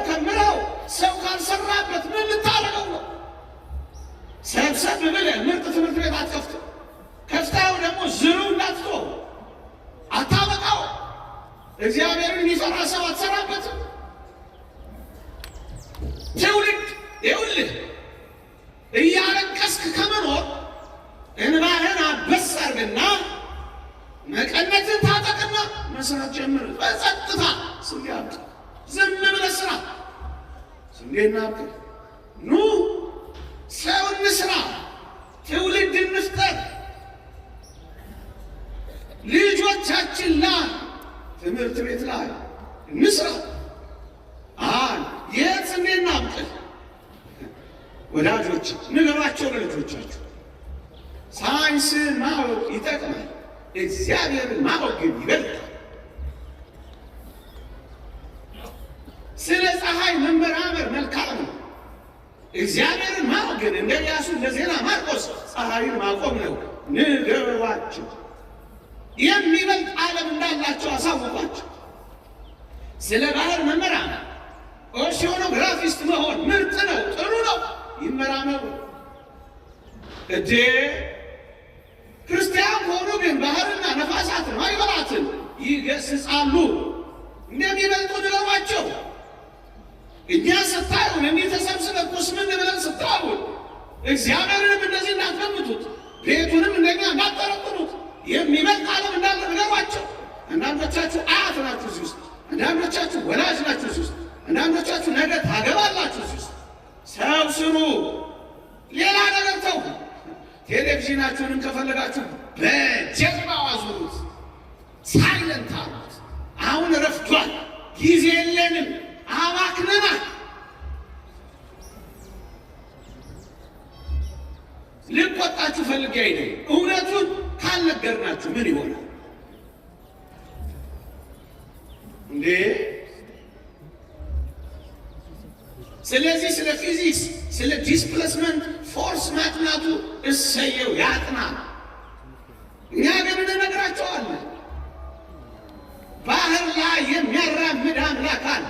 ከምረው ሰው ካልሰራበት ምን ልታረገው ነው? ሰብሰብ ብለህ ምርጥ ትምህርት ቤት አትከፍትም። ከፍታው ደግሞ ዝሩ እንዳትቶ አታበቃው። እግዚአብሔርን የሚፈራ ሰው አትሰራበትም። ትውልድ ይኸውልህ እያለቀስክ ከመኖር እንባህን አበስ አድርግና መቀነትን ታጠቅና መስራት ጀምር። በጸጥታ ስንዴ አብቅል፣ ዝም ብለህ ስራ። ስንዴና አብቅል። ኑ ሰው እንስራ፣ ትውልድ እንፍጠር። ልጆቻችን ላይ ትምህርት ቤት ላይ እንስራ። የት ስንዴና አብቅል። ወዳጆች ንገሯቸው ለልጆቻችሁ። ሳይንስን ማወቅ ይጠቅማል፣ እግዚአብሔርን ማወቅ ግን ይበልጣል። ስለ ፀሐይ መመራመር መልካም ነው። እግዚአብሔርን ማወቅ ግን እንደ ኢያሱ እንደ ዜና ማርቆስ ፀሐይን ማቆም ነው። ንገሯቸው። የሚበልጥ ዓለም እንዳላቸው አሳውቋቸው። ስለ ባህር መመራመር ኦሺዮኖግራፊስት መሆን ምርጥ ነው፣ ጥሩ ነው። ይመራመሩ። ክርስቲያን ሆኖ ግን ባህርና ነፋሳትን ማዕበላትን ይገስጻሉ። እንደሚበልጡ ንገሯቸው። እኛ ስታዩን እንዲህ ተሰብስበን ቁስምን ብለን ስታዩን እግዚአብሔርንም እንደዚህ እንዳትገምቱት፣ ቤቱንም እንደኛ እንዳትጠረጥሩት። የሚበልጥ ዓለም እንዳለ ንገሯቸው። አንዳንዶቻችሁ አያት ናችሁ እዚህ ውስጥ፣ አንዳንዶቻችሁ ወላጅ ናችሁ እዚህ ውስጥ፣ አንዳንዶቻችሁ ነገ ታገባላችሁ እዚህ ውስጥ። ሰው ስሩ፣ ሌላ ነገር ተው። ቴሌቪዥናችሁንም ከፈለጋችሁ በጀርባው አዙሩት፣ ሳይለንት አሉት። አሁን ረፍዷል፣ ጊዜ የለንም፣ አባክነናል። ልቆጣችሁ ፈልጌ አይደል፣ እውነቱን ካልነገርናችሁ ምን ይሆናል እንዴ? ስለዚህ ስለ ፊዚክስ ስለ ዲስፕሌስመንት ፎርስ ማጥናቱ እሰየው ያጥና። እኛ ግን እንነግራቸዋለን። ባህር ላይ የሚያራምድ አምላክ አለ።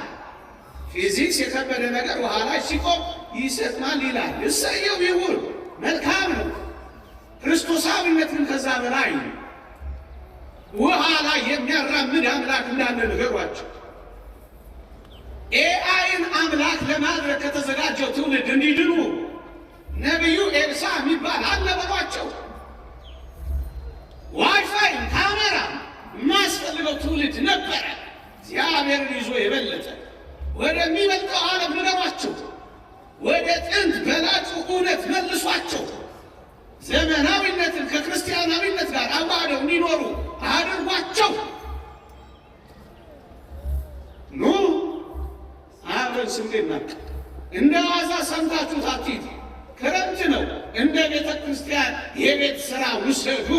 ፊዚክስ የከበደ ነገር ውሃ ላይ ሲቆም ይሰጥማል ይላል። እሰየው ይሁን፣ መልካም ነው። ክርስቶሳዊነት ግን ከዛ በላይ ነው። ውሃ ላይ የሚያራምድ አምላክ እንዳለ ንገሯቸው። ኤአይን አምላክ ለማድረግ ከተዘጋጀው ትውልድ እንዲድኑ ነቢዩ ኤልሳ የሚባል አለ በሏቸው። ዋይፋይ ካሜራ የማያስፈልገው ትውልድ ነበረ። እግዚአብሔርን ይዞ የበለጠ ወደሚበልጠው ዓለም ልገባቸው፣ ወደ ጥንት በላጩ እውነት መልሷቸው፣ ዘመናዊነትን ከክርስቲያናዊነት ጋር አዋህደው እንዲኖሩ አድርጓቸው። ኑ አብረን ስንዴ እናብቅል። እንደ ዋዛ ሰምታችሁት አትሂዱ። ክረምት ነው። እንደ ቤተ ክርስቲያን የቤት ሥራ ውሰዱ።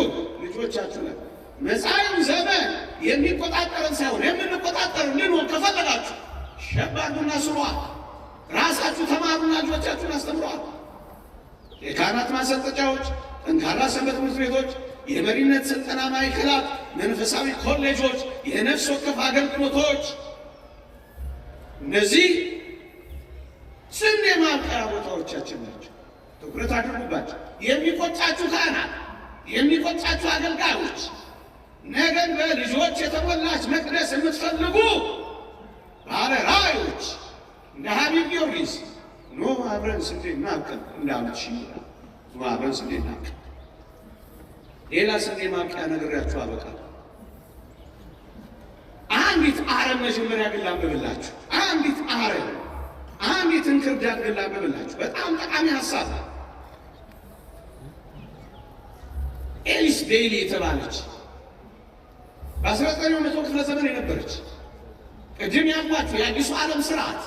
ልጆቻችሁ ነው መጻኢው ዘመን የሚቆጣጠረን ሳይሆን የምንቆጣጠር እንድንሆን ከፈለጋችሁ ሸባዱና ስሯል። ራሳችሁ ተማሩና ልጆቻችሁን አስተምሯል። የካህናት ማሰልጠኛዎች፣ ጠንካራ ሰንበት ትምህርት ቤቶች፣ የመሪነት ስልጠና ማዕከላት፣ መንፈሳዊ ኮሌጆች፣ የነፍስ ወከፍ አገልግሎቶች፣ እነዚህ ስንዴ ማብቀያ ቦታዎቻችን ናቸው። ትኩረት አድርጉባቸው። የሚቆጫችሁ ካህናት፣ የሚቆጫችሁ አገልጋዮች፣ ነገን በልጆች የተሞላች መቅደስ የምትፈልጉ ባለ ራእዮች እንደ ሀቢብ ጊዮርጊስ ኖ አብረን ስንዴ እናብቅል እንዳሉት ይላል። ኖ አብረን ስንዴ እናብቅል። ሌላ ስንዴ ማብቂያ ነግሬያችሁ አበቃለሁ። አንዲት አረም መጀመሪያ ግን ላንብብላችሁ። አንዲት አረም፣ አንዲት እንክርዳድ ግን ላንብብላችሁ። በጣም ጠቃሚ ሀሳብ ነው። ኤሊስ ቤይሊ የተባለች በ19ኛው መቶ ክፍለ ዘመን የነበረች ቅድም ያልኳችሁ የአዲሱ ዓለም ስርዓት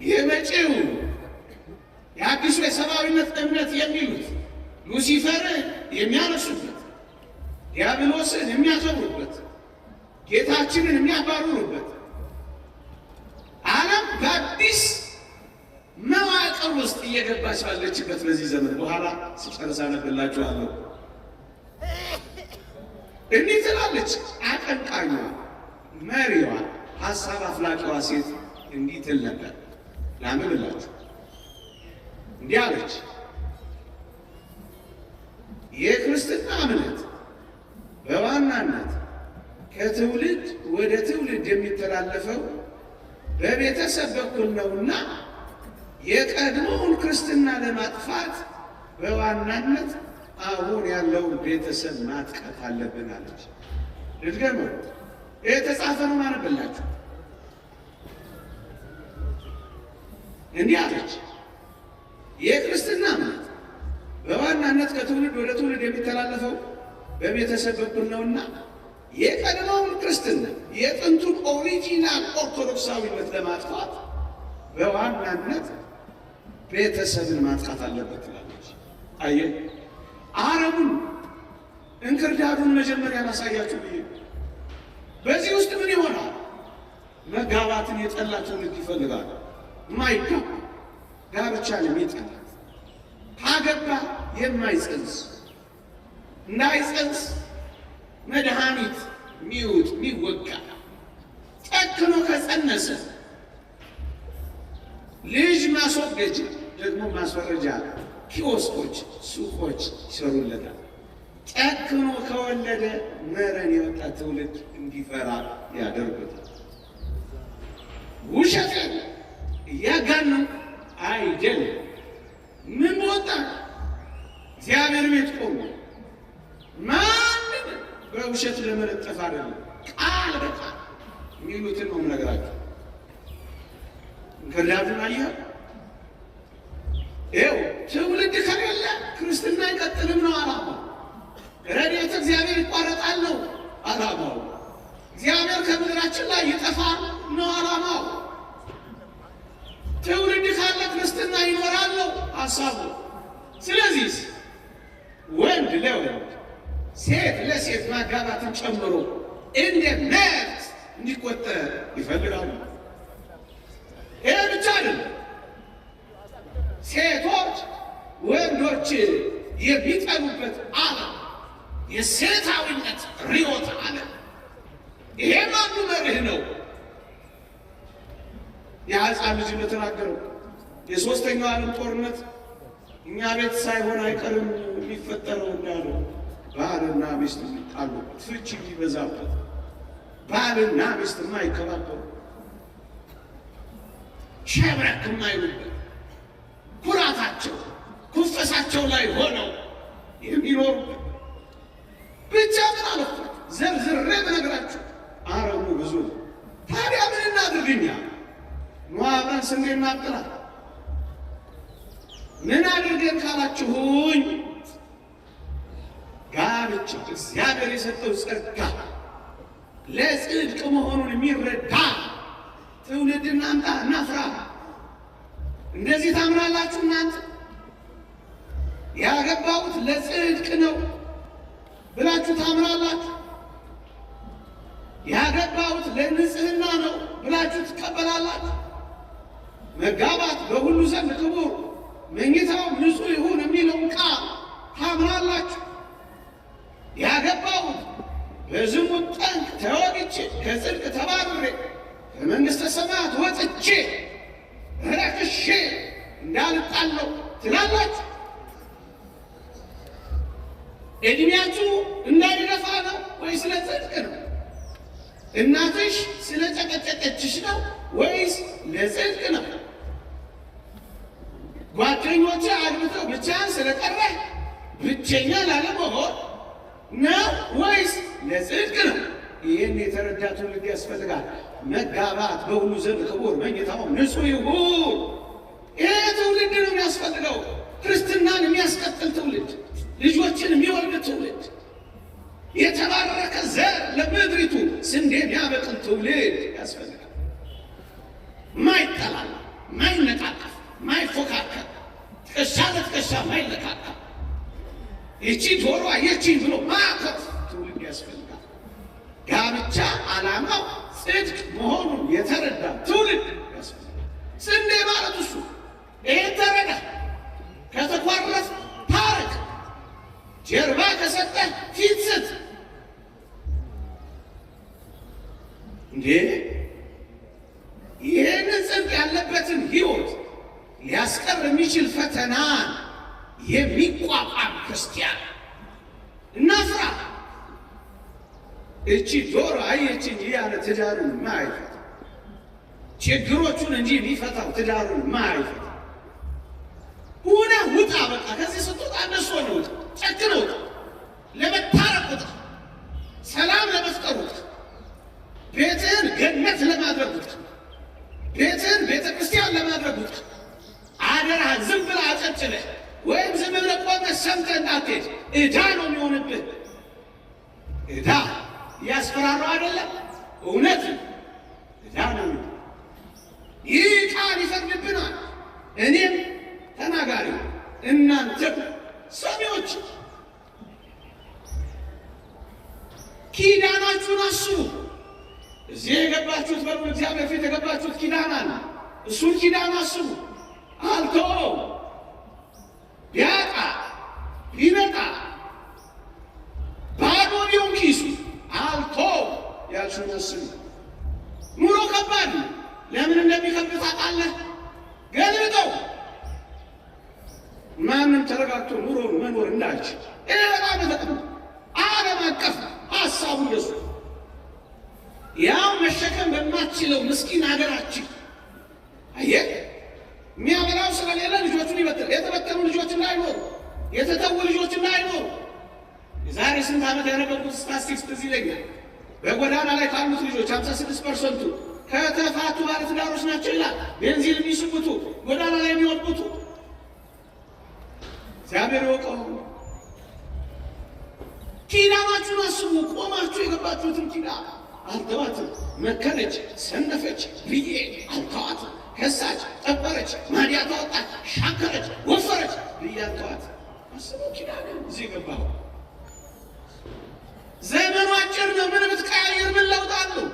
የመጪው የአዲሱ የሰብአዊነት እምነት የሚሉት ሉሲፈርን የሚያነሱበት፣ ዲያብሎስን የሚያከብሩበት፣ ጌታችንን የሚያባርሩበት ዓለም በአዲስ መዋቅር ውስጥ እየገባች ባለችበት በዚህ ዘመን በኋላ ሲጨርስ አነብላችኋለሁ። እንዲህ ትላለች አቀንቃኟ፣ መሪዋ፣ ሀሳብ አፍላቂዋ ሴት እንዲህ ትል ነበር። ላንብብላችሁ። እንዲህ አለች። የክርስትና እምነት በዋናነት ከትውልድ ወደ ትውልድ የሚተላለፈው በቤተሰብ በኩል ነውና የቀድሞውን ክርስትና ለማጥፋት በዋናነት አሁን ያለውን ቤተሰብ ማጥቃት አለብን አለች። ልድገመው። የተጻፈ ነው ማነብላችሁ። እንዲህ አለች። የክርስትና እምነት በዋናነት ከትውልድ ወደ ትውልድ የሚተላለፈው በቤተሰብ በኩል ነውና የቀድሞውን ክርስትና የጥንቱን ኦሪጂናል ኦርቶዶክሳዊነት ለማጥፋት በዋናነት ቤተሰብን ማጥቃት አለበት ትላለች። አየህ፣ አረሙን እንክርዳዱን መጀመሪያ ማሳያችሁ ብዬ በዚህ ውስጥ ምን ይሆናል? መጋባትን የጠላ ትውልድ ይፈልጋል። ማይጋባ ጋብቻን የሚጠላት ካገባ የማይጸንስ እንዳይጸንስ መድኃኒት ሚውጥ ሚወጋ ጨክኖ ከጸነሰ ልጅ ማስወገጃ ደግሞ ማስወረጃ ኪዮስኮች፣ ሱቆች ይሰሩለታል። ጨክኖ ከወለደ መረን የወጣ ትውልድ እንዲፈራ ያደርጉታል። ውሸት እያጋኑ አይደለም። ምን ወጣ እግዚአብሔር ቤት ቆሞ ማንን በውሸት ለመለጠፍ አይደለም፣ ቃል በቃል የሚሉትን ነው የምነግራቸው። እንክርዳዱን አየህ? ይኸው ትውልድ ከሌለ ክርስትና አይቀጥልም ነው ዓላማው። ረድኤተ እግዚአብሔር ይቋረጣል ነው ዓላማው። እግዚአብሔር ከምድራችን ላይ ይጠፋል ነው ዓላማው። ትውልድ ካለ ክርስትና ይኖራል ነው ሀሳቡ። ስለዚህ ወንድ ለወንድ ሴት ለሴት ማጋባትን ጨምሮ እንደ መብት እንዲቆጠር ይፈልጋሉ። ይህ ብቻ አይደለም። ሴቶች ወንዶች የሚጠሉበት ዓለም የሴታዊነት ርዕዮተ ዓለም። ይሄም አንዱ መርህ ነው። የሕፃን ልጅ እንደተናገረው የሦስተኛው ዓለም ጦርነት እኛ ቤት ሳይሆን አይቀርም የሚፈጠረው እንዳለው ባልና ሚስት የሚጣሉበት፣ ፍቺ የሚበዛበት፣ ባልና ሚስት የማይከባበሩ ሸብረክ የማይሉበት ኩራታቸው ኩፈሳቸው ላይ ሆነው የሚኖሩበት ብቻ ምን አለፋችሁ ዘርዝሬ ብነግራችሁ አረሙ ብዙ ነው። ታዲያ ምን እናድርግኛ? ኑ አብረን ስንዴ እናብቅላ። ምን አድርገን ካላችሁኝ ጋብቻ እግዚአብሔር የሰጠው ጸጋ ለጽድቅ መሆኑን የሚረዳ ትውልድ እናምጣ፣ እናፍራ። እንደዚህ ታምናላችሁ እናንተ? ያገባሁት ለጽድቅ ነው ብላችሁ ታምናላችሁ? ያገባሁት ለንጽህና ነው ብላችሁ ትቀበላላችሁ? መጋባት በሁሉ ዘንድ ክቡር መኝታው ንጹሕ ይሁን የሚለውን ቃል ታምናላችሁ? ያገባሁት በዝሙት ጠንቅ ተወግቼ ከጽድቅ ተባርሬ ከመንግሥተ ሰማያት ወጥቼ ረክሼ እንዳልጣለው ትላላችሁ? እድሜያችሁ እንዳይገፋ ነው ወይስ ለጽድቅ ነው? እናትሽ ስለ ጨቀጨቀችሽ ነው ወይስ ለጽድቅ ነው? ጓደኞቼ አግብተው ብቻህን ስለቀረህ ብቸኛ ላለመሆን ነው ወይስ ለጽድቅ ነው? ይህን የተረዳ ትውልድ ያስፈልጋል። መጋባት በሁሉ ዘንድ ክቡር መኝታው ንጹሕ ይሁን። ይህ ትውልድ ነው የሚያስፈልገው። ክርስትናን የሚያስቀጥል ትውልድ፣ ልጆችን የሚወልድ ትውልድ፣ የተባረከ ዘር ለምድሪቱ ስንዴ የሚያበቅል ትውልድ ያስፈልጋል። ማይጠላላ፣ ማይነቃቀፍ፣ ማይፎካከር፣ ትከሻ ለትከሻ ማይለካካ፣ ይቺ ጆሮ አየችኝ ብሎ ማዕቀፍ ትውልድ ያስፈልጋል። ጋብቻ ዓላማው ጽድቅ መሆኑን የተረዳ ትውልድ ያስፈልጋል። ስንዴ ማለት እሱ። ይህን ተረዳ። ከተኳረፍ ታረቅ፣ ጀርባ ከሰጠ ፊት ስጥ። እንዴ ይህንን ጽድቅ ያለበትን ሕይወት ሊያስቀር የሚችል ፈተና የሚቋቋም ክርስቲያን እናፍራ። እቺ ጆሮ አየችኝ ያለ ትዳሩን ማይፈታ፣ ችግሮቹን እንጂ የሚፈታው ትዳሩን ማይፈታ ሁነ ውጣ። በቃ ከዚህ ስትወጣ እነሱ ነው ውጣ፣ ጨክነው ውጣ፣ ለመታረቅ ውጣ፣ ሰላም ለመፍጠር ውጣ፣ ቤትህን ገነት ለማድረግ ውጣ፣ ቤትህን ቤተ ክርስቲያን ለማድረግ ውጣ። አደራ ዝም ብለህ አጨብጭበህ ወይም ዝም ብለህ ቆመህ ሰምተህ እንዳትሄድ። ዕዳ ነው የሚሆንብህ። ዕዳ ያስፈራራው አይደለም፣ እውነት ዕዳ ነው። ይህ ቃል ይፈርድብናል። እኔም ተናጋሪ እናንተም ሰሚዎች ኪዳናችሁን አስቡ። እዚህ የገባችሁት በሉ እግዚአብሔር ፊት የገባችሁት ኪዳን አለ። እሱን ኪዳን አስቡ። አልተወውም። ቢያጣ ቢነጣ ባዶ ቢሆን ኪሱ አልተወውም ያልሽውን አስቡ። ኑሮ ከባድ ነው። ለምን እንደሚከብድ ታውቃለህ? ገልብጠው። ማንም ተረጋግቶ ኑሮ መኖር እንዳይችል ይሄ በጣም ተጠቅሞ ዓለም አቀፍ ሀሳቡ እንደሱ ያው መሸከም በማትችለው ምስኪን ሀገራችን አየህ የሚያበላው ስለሌለ ልጆቹን ይበትል። የተበተኑ ልጆች እንዳይኖሩ፣ የተተዉ ልጆች እንዳይኖሩ። የዛሬ ስንት ዓመት ያነበብኩት ስታቲስቲክስ ትዝ ይለኛል። በጎዳና ላይ ካሉት ልጆች 56% ከተፋቱ ባለትዳሮች ናቸው ይላል። ቤንዚን የሚስቡቱ፣ ጎዳና ላይ የሚወድቁቱ እግዚአብሔር ይወቀው። ኪዳናችሁን አስቡ። ቆማችሁ የገባችሁትን ኪዳን አልተዋትም። መከረች፣ ሰነፈች ብዬ አልተዋትም። ከሳች፣ ጠበረች፣ ማዲያት ወጣች፣ ሻከረች፣ ወፈረች ብዬ አልተዋትም። አስቡ። ኪዳን እዚህ ገባሁ። ዘመኑ አጭር ነው። ምን ብትቀያየር ምን ለውጥ አለው?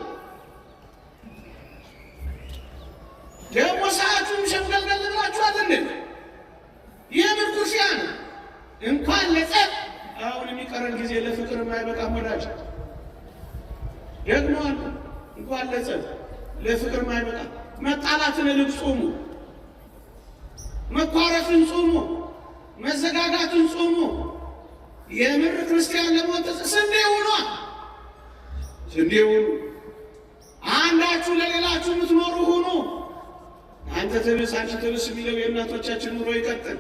ደግሞ ሰዓቱም ሸምገልገል ብላችኋል እንዴ? የምን ኩርፊያ ነው? እንኳን ለጸብ አሁን የሚቀረን ጊዜ ለፍቅር የማይበቃም ወዳጅ። ደግሞ እንኳን ለጸብ ለፍቅር የማይበቃ መጣላትን ልቅ ጾሙ፣ መኳረፍን ጾሙ፣ መዘጋጋትን ጾሙ። የምር ክርስቲያን ለሞት ስንዴ ሆኗል። ስንዴ ሁኑ። አንዳችሁ ለሌላችሁ የምትኖሩ ሁኑ። አንተ ትብስ አንቺ ትብስ የሚለው የእናቶቻችን ኑሮ ይቀጥል።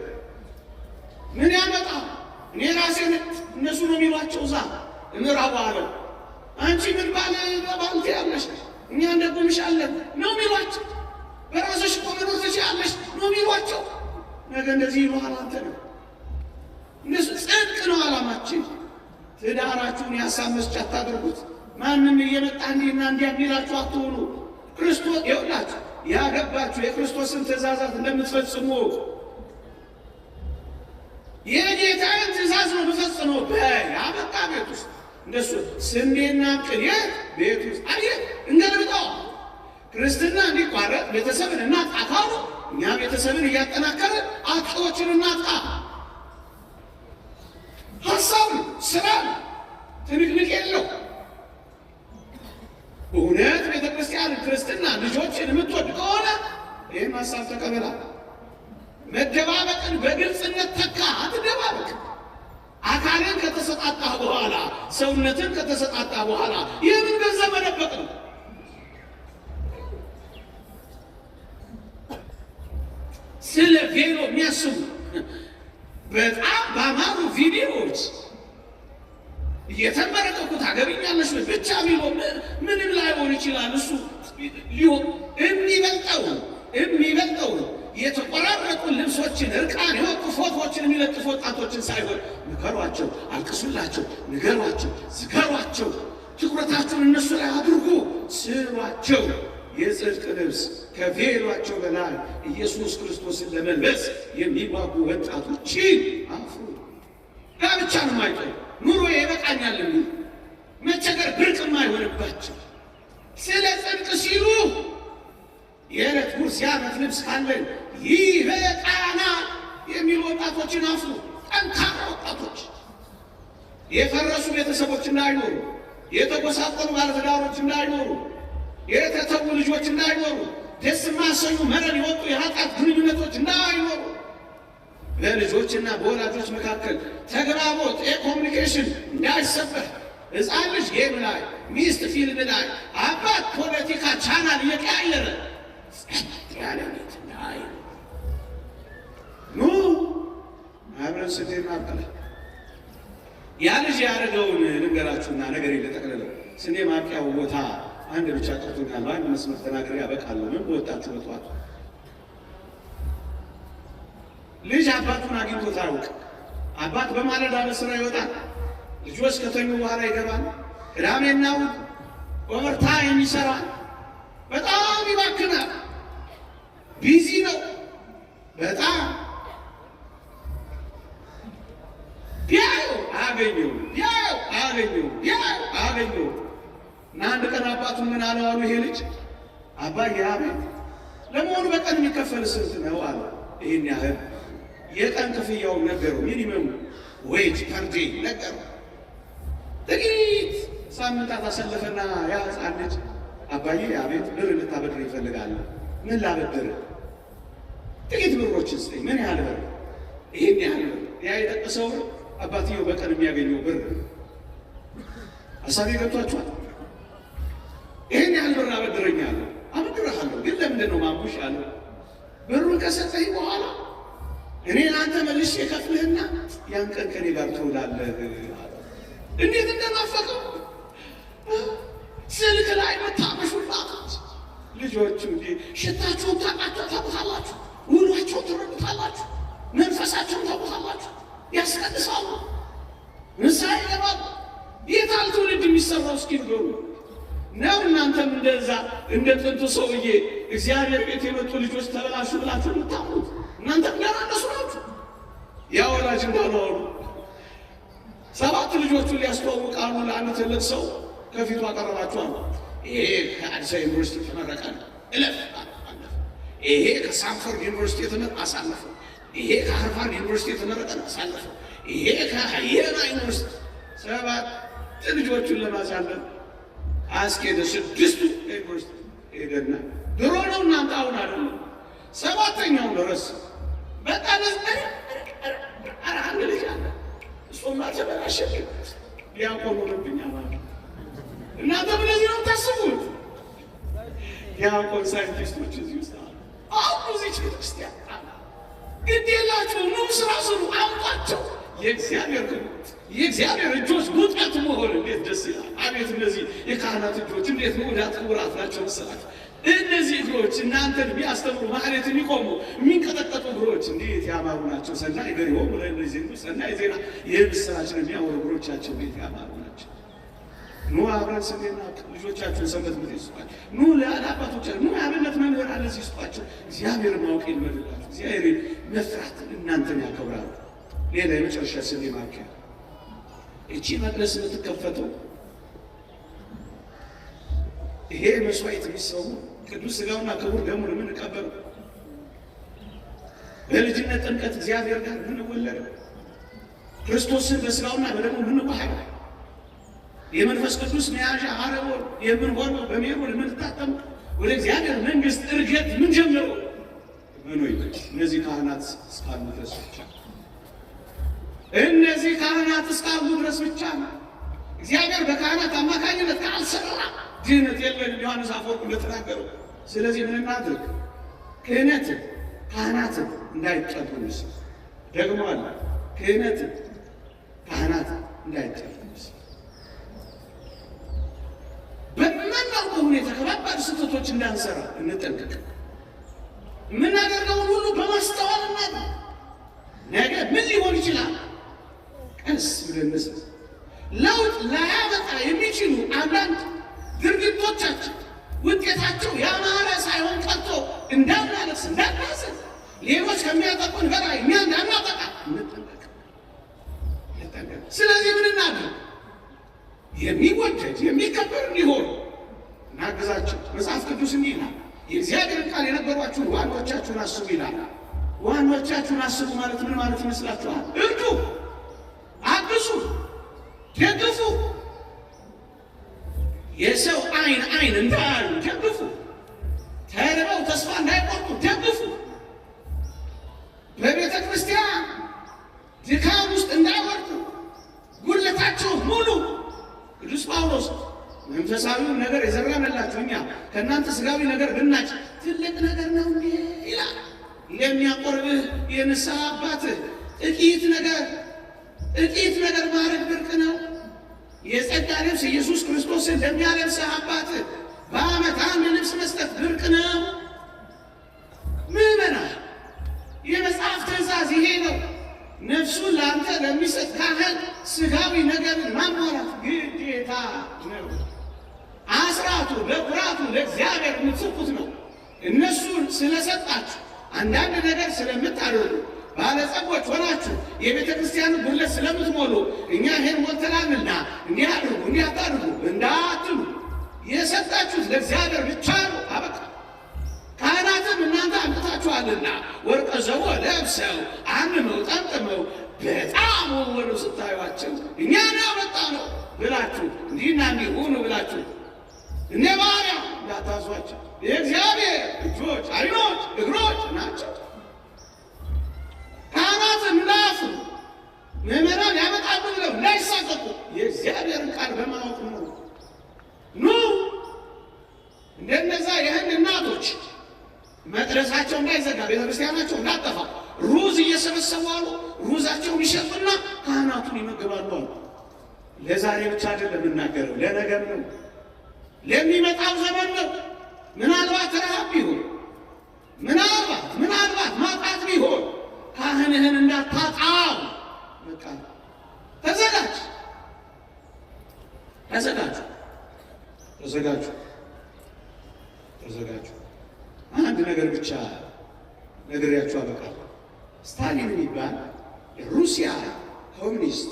ምን ያመጣ? እኔ ራሴን እነሱ ነው የሚሏቸው እዛ ምዕራቡ ዓለም። አንቺ ምን ባልቴ ያለሽ እኛ እንደጉምሻለን ነው የሚሏቸው። በራስሽ እኮ መኖር ትችያለሽ ነው የሚሏቸው። ነገ እንደዚህ ይሉሃል አንተ ነው። እነሱ ጽድቅ ነው ዓላማችን። ትዳራችሁን የሀሳብ መስጫ አታድርጉት። ማንም እየመጣ እንዲህና እንዲያ የሚላችሁ አትሆኑ። ክርስቶስ ይኸውላችሁ ያገባችሁ የክርስቶስን ትእዛዛት እንደምትፈጽሙ የጌታን ትእዛዝ ነው የምፈጽመው በያበቃ ቤት ውስጥ እንደሱ ስንዴና ቅኔ ቤት ውስጥ አየህ እንገልብጠው። ክርስትና እንዲቋረጥ ቤተሰብን እናጥቃ ካሉ እኛ ቤተሰብን እያጠናከርን አጥቂዎችን እናጥቃ። ሀሳብ ስራ ትንቅንቅ የለው። እውነት ቤተክርስቲያን ክርስትና ልጆችን የምትወድ ከሆነ ይህን ሀሳብ ተቀበላ። መደባበቅን በግልጽነት ተካ። አትደባበቅ። አካልን ከተሰጣጣ በኋላ ሰውነትን ከተሰጣጣ በኋላ ይህምን ገንዘብ መደበቅ ነው። ስለ ቬሎ የሚያስቡ በጣም ባማሩ ቪዲዮዎች እየተመረቀቁ ታገቢኛለሽ ብቻ ቢሎ ምንም ላይሆን ይችላል። እሱ ሊሆን የሚበልጠው የተቆራረጡ ልብሶችን እርቃን የወጡ ፎቶዎችን የሚለጥፉ ወጣቶችን ሳይሆን ንገሯቸው፣ አልቅሱላቸው፣ ንገሯቸው፣ ዝገሯቸው። ትኩረታችሁን እነሱ ላይ አድርጉ፣ ስሯቸው። የጽድቅ ልብስ ከቬሏቸው በላይ ኢየሱስ ክርስቶስን ለመልበስ የሚጓጉ ወጣቶችን አፍሩ። ጋብቻ ነው ማይጠው ኑሮ ይበቃኛል የሚሉ መቸገር ብርቅ የማይሆንባቸው ስለ ጽድቅ ሲሉ የዕለት ጉርስ የዓመት ልብስ ካለን ይበቃናል የሚሉ ወጣቶችን አፍሩ። ጠንካራ ወጣቶች፣ የፈረሱ ቤተሰቦች እንዳይኖሩ፣ የተጎሳቆሉ ባለትዳሮች እንዳይኖሩ፣ የተተዉ ልጆች እንዳይኖሩ፣ ደስ የማያሰኙ መረን የወጡ የኃጢአት ግንኙነቶች እንዳይኖሩ፣ በልጆችና በወላጆች መካከል ተግባቦት የኮሚኒኬሽን እንዳይሰበር፣ ሕፃን ልጅ ጌም ላይ፣ ሚስት ፊልም ላይ፣ አባት ፖለቲካ ቻናል እየቀያየረ ያለ ቤት እንዳይ ኑ አብረን ስንዴና አብቀለ ያ ልጅ ያደረገውን ልንገራችሁና ነገር የለጠቅልለው ስንዴ ማብቂያው ቦታ አንድ ብቻ ቀርቶኛል። አንድ መስመር ተናግሬ ያበቃለሁ። ምን በወጣችሁ በጠዋት ልጅ አባቱን አግኝቶት አያውቅም። አባት በማለዳ በስራ ይወጣል። ልጆች ከተኙ በኋላ ይገባል። ቅዳሜና እሑድ ኦቨርታይም ይሰራል። በጣም ይባክናል። ቢዚ ነው በጣም። ቢያየው አያገኘውም፣ ቢያየው አያገኘውም፣ ቢያየው አያገኘውም። እና አንድ ቀን አባቱን ምን አለው አሉ ይሄ ልጅ አባዬ አቤት፣ ለመሆኑ በቀን የሚከፈል ስንት ነው አለ። ይህን ያህል የቀን ክፍያውን ነገረው። ሚኒመም ዌጅ ፐር ዴይ ነገረው። ጥቂት ሳምንታት አሰለፈና ያ ሕፃን ልጅ አባዬ አቤት፣ ብር ልታበድር ይፈልጋል። ምን ላበድር? ጥቂት ብሮችን ስጠኝ። ምን ያህል ብር? ይህን ያህል ብር። ያ የጠቀሰው ብር አባትየው በቀን የሚያገኘው ብር። ሀሳቤ ገብቷችኋል? ይህን ያህል ብር አበድረኛለሁ። አበድረሃለሁ፣ ግን ለምንድን ነው ማሙሽ ያለው? ብሩን ከሰጠኝ በኋላ እኔ ለአንተ መልሼ የከፍልህና ያን ቀን ከኔ ጋር ትውላለህ። እንዴት እንደናፈቀው ስልክ ላይ መታመሹ እናቶች ልጆቹ እንዲህ ሽታቸውን ታውቁታላችሁ፣ ውሏቸውን ትረዱታላችሁ፣ መንፈሳቸውን ታውቁታላችሁ። ያስቀድሳሉ፣ ንስሐ ይገባሉ። የታል ትውልድ የሚሰራው? እስኪ ንገሩ ነው። እናንተም እንደዛ እንደ ጥንቱ ሰውዬ እግዚአብሔር ቤት የመጡ ልጆች ተበላሹ ብላችሁ የምታምኑት እናንተም ገና እነሱ ናችሁ። ያ ወላጅ እንዳልሆኑ 7 ልጆቹን ሊያስተዋውቃሉ ለአንድ ትልቅ ሰው ከፊቱ አቀረባችኋል። ይሄ ከአዲስ አበባ ዩኒቨርሲቲ ተመረቀ እለፍ አለፈ። ይሄ ከሳንፎርድ ዩኒቨርሲቲ የተመረቀ አሳለፈ። ይሄ ከሃርቫርድ ዩኒቨርሲቲ የተመረቀ አሳለፈ። ይሄ ከየና ዩኒቨርሲቲ 7 ልጆቹን ለማሳለፍ አስኬደ። 6ቱ ዩኒቨርሲቲ ሄደና ድሮ ነው እናንተ አሁን አይደለም። 7ኛውን ድረስ በቃ አንድ ልጅ አለ። እሱማ ተበላሸ። ዲያቆኑ ልብኛ ማለት እናንተ በለዚህ ነው ታስቡት። ዲያቆን ሳይንቲስቶች እዚህ ውስጥ አሉ። አሁን እዚህ ክርስቲያን ግድ የላቸው ነው ስራ ስሩ አውጣቸው። የእግዚአብሔር እጆች ጉጠት መሆን እንዴት ደስ ይላል! አቤት እነዚህ የካህናት እጆች እንዴት ውዳት ክቡራት ናቸው መሰላችሁ! እነዚህ እግሮች እናንተን ቢያስተምሩ ማለት የሚቆሙ የሚንቀጠቀጡ እግሮች እንዴት ያማሩ ናቸው! ሰናይ ገሪሆሙ ለእነዚህ ሰናይ ዜና የምስራችን የሚያወሩ እግሮቻቸው እንዴት ያማሩ ናቸው! ኑ አብረን ስንዴና ልጆቻችሁን ሰንበት ቤት ይስጧቸው። ኑ ለአባቶቻችሁ ኑ አብነት መምህር አለ ሲስጧቸው። እግዚአብሔር ማወቅ ይልመድላችሁ። እግዚአብሔር መፍራት እናንተን ያከብራሉ። ሌላ የመጨረሻ ስንዴ ማርኪያ እቺ መቅደስ የምትከፈተው ይሄ መስዋዕት የሚሰው ቅዱስ ሥጋውና ክቡር ደሙን የምንቀበለው በልጅነት ጥምቀት እግዚአብሔር ጋር የምንወለደው ክርስቶስን በሥጋውና በደሙ የምንዋሃደው የመንፈስ ቅዱስ መያዣ አረቦን የምንሆነው በሜሮን የምንታተመው ወደ እግዚአብሔር መንግሥት እርገት ምን ጀምሮ ምኖይ እነዚህ ካህናት እስካሉ ድረስ ብቻ እነዚህ ካህናት እስካሉ ድረስ ብቻ እግዚአብሔር በካህናት አማካኝነት ካልሰራ ድህነት የለም። ዮሐንስ አፈወርቅ እንደተናገረው ስለዚህ ምን እናድርግ? ክህነትን ካህናትን እንዳይጠሉንስ ደግሞ አለ ክህነትን ካህናትን እንዳይጠሉንስ በምናውቀው ሁኔታ ከባድ ስህተቶች እንዳንሰራ እንጠንቀቅ። የምናደርገውን ሁሉ በማስተዋል እናድርግ። ነገ ምን ሊሆን ይችላል? ቀስ ብለን ለውጥ ላያመጣ የሚችሉ አንዳንድ ድርጊቶቻችን ውጤታቸው ያማረ ሳይሆን ቀርቶ እንዳናለቅስ እንዳናዝን ሌሎች ከሚያጠቁን በላይ እኛ እንዳናጠቃ እንጠንቀቅ። ስለዚህ ምን እናድርግ? የሚወደድ የሚከበር እንዲሆን እናግዛቸው። መጽሐፍ ቅዱስ እንዲህ ይላል፣ የእግዚአብሔርን ቃል የነገሯችሁን ዋኖቻችሁን አስቡ ይላል። ዋኖቻችሁን አስቡ ማለት ምን ማለት ይመስላችኋል? እርዱ፣ አግዙ፣ ደግፉ። የሰው አይን እንዳያዩ ደግፉ። ተርበው ተስፋ እንዳይቆርጡ ደግፉ። በቤተ ክርስቲያን ድካም ውስጥ እንዳይወድቁ ጉልበታቸው ሙሉ። ቅዱስ ጳውሎስ መንፈሳዊውን ነገር የዘራንላችሁ እኛ ከእናንተ ሥጋዊ ነገር ብናጭ ትልቅ ነገር ነው እንዴ ይላል። ለሚያቆርብህ የንስሐ አባትህ ጥቂት ነገር ማድረግ ብርቅ ነው። የጸጋ ልብስ ኢየሱስ ክርስቶስን ለሚያለብስህ አባትህ በዓመት አንድ ልብስ መስጠት ብርቅ ነው። ምዕመናን፣ የመጽሐፍ ትእዛዝ ይሄ ነው። ነፍሱን ለአንተ ለሚሰጥ ካህን ሥጋዊ ነገርን ማሟላት ግዴታ ነው። አስራቱ በኩራቱ ለእግዚአብሔር የምትሰጡት ነው። እነሱን ስለሰጣችሁ አንዳንድ ነገር ስለምታደርጉ ባለጸጎች ሆናችሁ የቤተ ክርስቲያኑ ጉድለት ስለምትሞሉ እኛ ይሄን ሞልተናልና እንዲህ አድርጉ እንዲህ አታድርጉ እንዳትሉ። የሰጣችሁት ለእግዚአብሔር ብቻ ነው። አበቃ። ካህናትም እናንተ አምጥታችኋልና ወርቀ ዘቦ ለብሰው አንመው ጠምጥመው በጣም ወሩ ስታዩአቸው እኛ ያመጣ ነው ብላችሁ እንዲህና እንዲህ ሁኑ ብላችሁ እነ ባሪያ እንዳታዟቸው። የእግዚአብሔር እጆች፣ ዓይኖች፣ እግሮች ናቸው። ካህናትም እንዳያፍሩ ምዕመናን ያመጣሉ ብለው እንዳይሳቀቁ የእግዚአብሔርን ቃል በማወቅ ነው። ኑ እንደነዛ የህንድ እናቶች መቅደሳቸው እንዳይዘጋ ቤተክርስቲያናቸው እንዳጠፋ ሩዝ እየሰበሰቡ አሉ። ሩዛቸውን ይሸጡና ካህናቱን ይመገባሉ አሉ። ለዛሬ ብቻ አይደለም የምናገረው፣ ለነገም ነው፣ ለሚመጣው ዘመን ነው። ምናልባት ረሃብ ቢሆን ምናልባት ማጣት ቢሆን ካህንህን እንዳታጣው በቃ ተዘጋጁ። አንድ ነገር ብቻ ነግሬያችሁ አበቃለሁ። ስታሊን የሚባል የሩሲያ ኮሚኒስት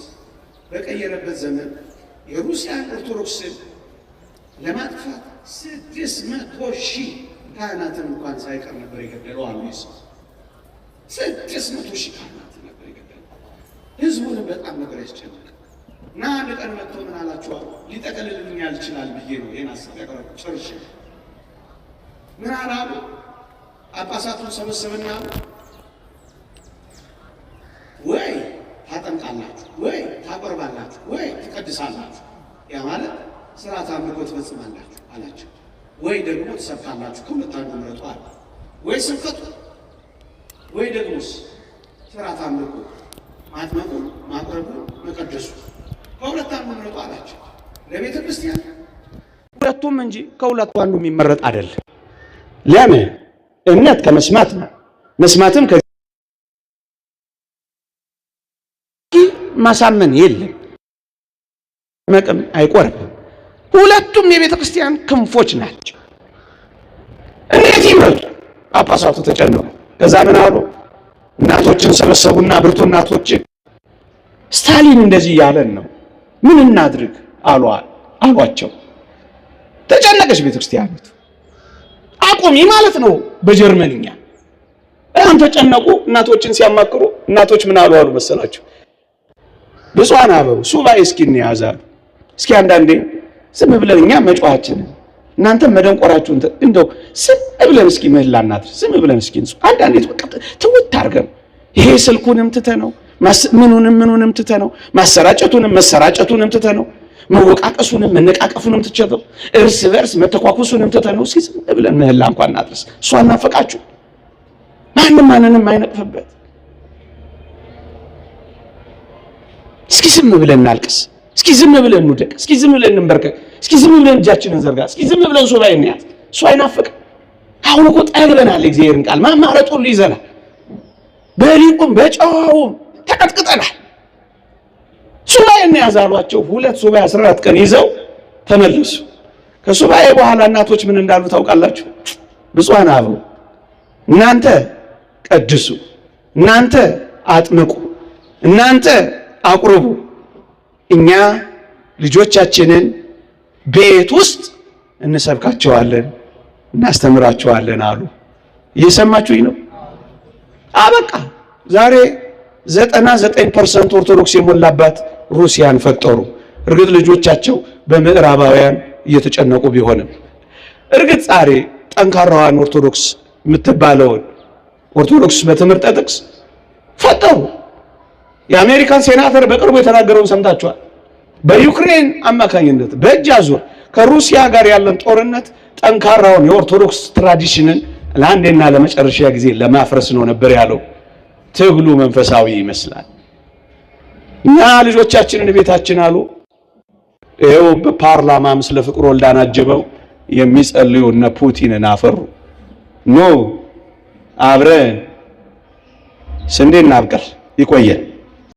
በቀየረበት ዘመን የሩሲያን ኦርቶዶክስን ለማጥፋት 600,000 ካህናትን እንኳን ሳይቀር ነበር የገደለው አሉ። 600,000 ካህናትን ነበር የገደለው። ህዝቡንም በጣም ነገር ያስጨነቀ እና አንድ ቀን መጥቶ ምን አላችኋል? ሊጠቀልልልኝ ያልችላል ብዬ ነው ይህን ሀሳብ ያቀረብኩት። ጨርሼ ምን አላሉ? ጳጳሳቱን ሰበሰበና ወይ ታጠምቃላችሁ፣ ወይ ታቆርባላችሁ፣ ወይ ትቀድሳላችሁ፣ ያ ማለት ስርዓተ አምልኮ ትፈጽማላችሁ አላቸው። ወይ ደግሞ ትሰብካላችሁ፣ ከሁለት አንዱ ምረጡ አለ። ወይ ስብከቱ ወይ ደግሞስ ሥርዓተ አምልኮ ማጥመቁ፣ ማቅረቡ፣ መቀደሱ ከሁለት አንዱ ምረጡ አላቸው ለቤተ ክርስቲያን። ሁለቱም እንጂ ከሁለቱ አንዱ የሚመረጥ አይደለም። ለምን? እምነት ከመስማት ነው፣ መስማትም ማሳመን የለም፣ መቅም አይቆርብም። ሁለቱም የቤተ ክርስቲያን ክንፎች ናቸው። እንዴት ይመጡ? ጳጳሳቱ ተጨነቁ። ከዛ ምን አሉ? እናቶችን ሰበሰቡና ብርቱ እናቶችን ስታሊን እንደዚህ ያለን ነው ምን እናድርግ አሏቸው። ተጨነቀች ቤተ ክርስቲያኒቱ። አቁሚ ማለት ነው በጀርመንኛ። በጣም ተጨነቁ። እናቶችን ሲያማክሩ እናቶች ምን አሉ መሰላችሁ? ብፁዓን አበው ሱባኤ እስኪ እንያዛሉ። እስኪ አንዳንዴ ዝም ብለን እኛ መጫዋችንን እናንተ መደንቆራችሁን እንደው ዝም ብለን እስኪ ምህላ እናድርግ። ዝም ብለን እስኪ አንዳንዴ ትውት አድርገን ይሄ ስልኩንም ትተነው ምኑንም ትተነው ማሰራጨቱንም መሰራጨቱንም ትተነው መወቃቀሱንም መነቃቀፉንም ትተነው እርስ በርስ መተኳኩሱንም ትተነው እስኪ ዝም ብለን ምህላ እንኳን እናድርስ። እሷ እናፈቃችሁ ማንንም አይነቅፍበት። እስኪ ዝም ብለን እናልቅስ። እስኪ ዝም ብለን እንውደቅ። እስኪ ዝም ብለን እንበርከክ። እስኪ ዝም ብለን እጃችንን ዘርጋ። እስኪ ዝም ብለን ሱባኤ እንያዝ። እሱ አይናፍቅም። አሁን እኮ ጠግበናል። እግዚአብሔርን ቃል ማማረጡን ይዘናል። በሊቁም በጨዋውም ተቀጥቅጠናል። ሱባኤ እንያዝ አሏቸው። ሁለት ሱባኤ 14 ቀን ይዘው ተመለሱ። ከሱባኤ በኋላ እናቶች ምን እንዳሉ ታውቃላችሁ? ብፁዓን አበው እናንተ ቀድሱ፣ እናንተ አጥምቁ፣ እናንተ አቁርቡ፣ እኛ ልጆቻችንን ቤት ውስጥ እንሰብካቸዋለን፣ እናስተምራቸዋለን አሉ። እየሰማችሁኝ ነው? አበቃ። ዛሬ 99% ኦርቶዶክስ የሞላባት ሩሲያን ፈጠሩ። እርግጥ ልጆቻቸው በምዕራባውያን እየተጨነቁ ቢሆንም እርግጥ ዛሬ ጠንካራዋን ኦርቶዶክስ የምትባለውን ኦርቶዶክስ በትምህርት ጥቅስ ፈጠሩ። የአሜሪካን ሴናተር በቅርቡ የተናገረውን ሰምታችኋል። በዩክሬን አማካኝነት በእጅ አዙር ከሩሲያ ጋር ያለን ጦርነት ጠንካራውን የኦርቶዶክስ ትራዲሽንን ለአንዴና ለመጨረሻ ጊዜ ለማፍረስ ነው ነበር ያለው። ትግሉ መንፈሳዊ ይመስላል። እና ልጆቻችንን ቤታችን አሉ። ይኸው በፓርላማም ስለ ፍቅር ወልዳን አጅበው የሚጸልዩ እነ ፑቲንን አፈሩ። ኖ አብረን ስንዴ እናብቀል። ይቆየን።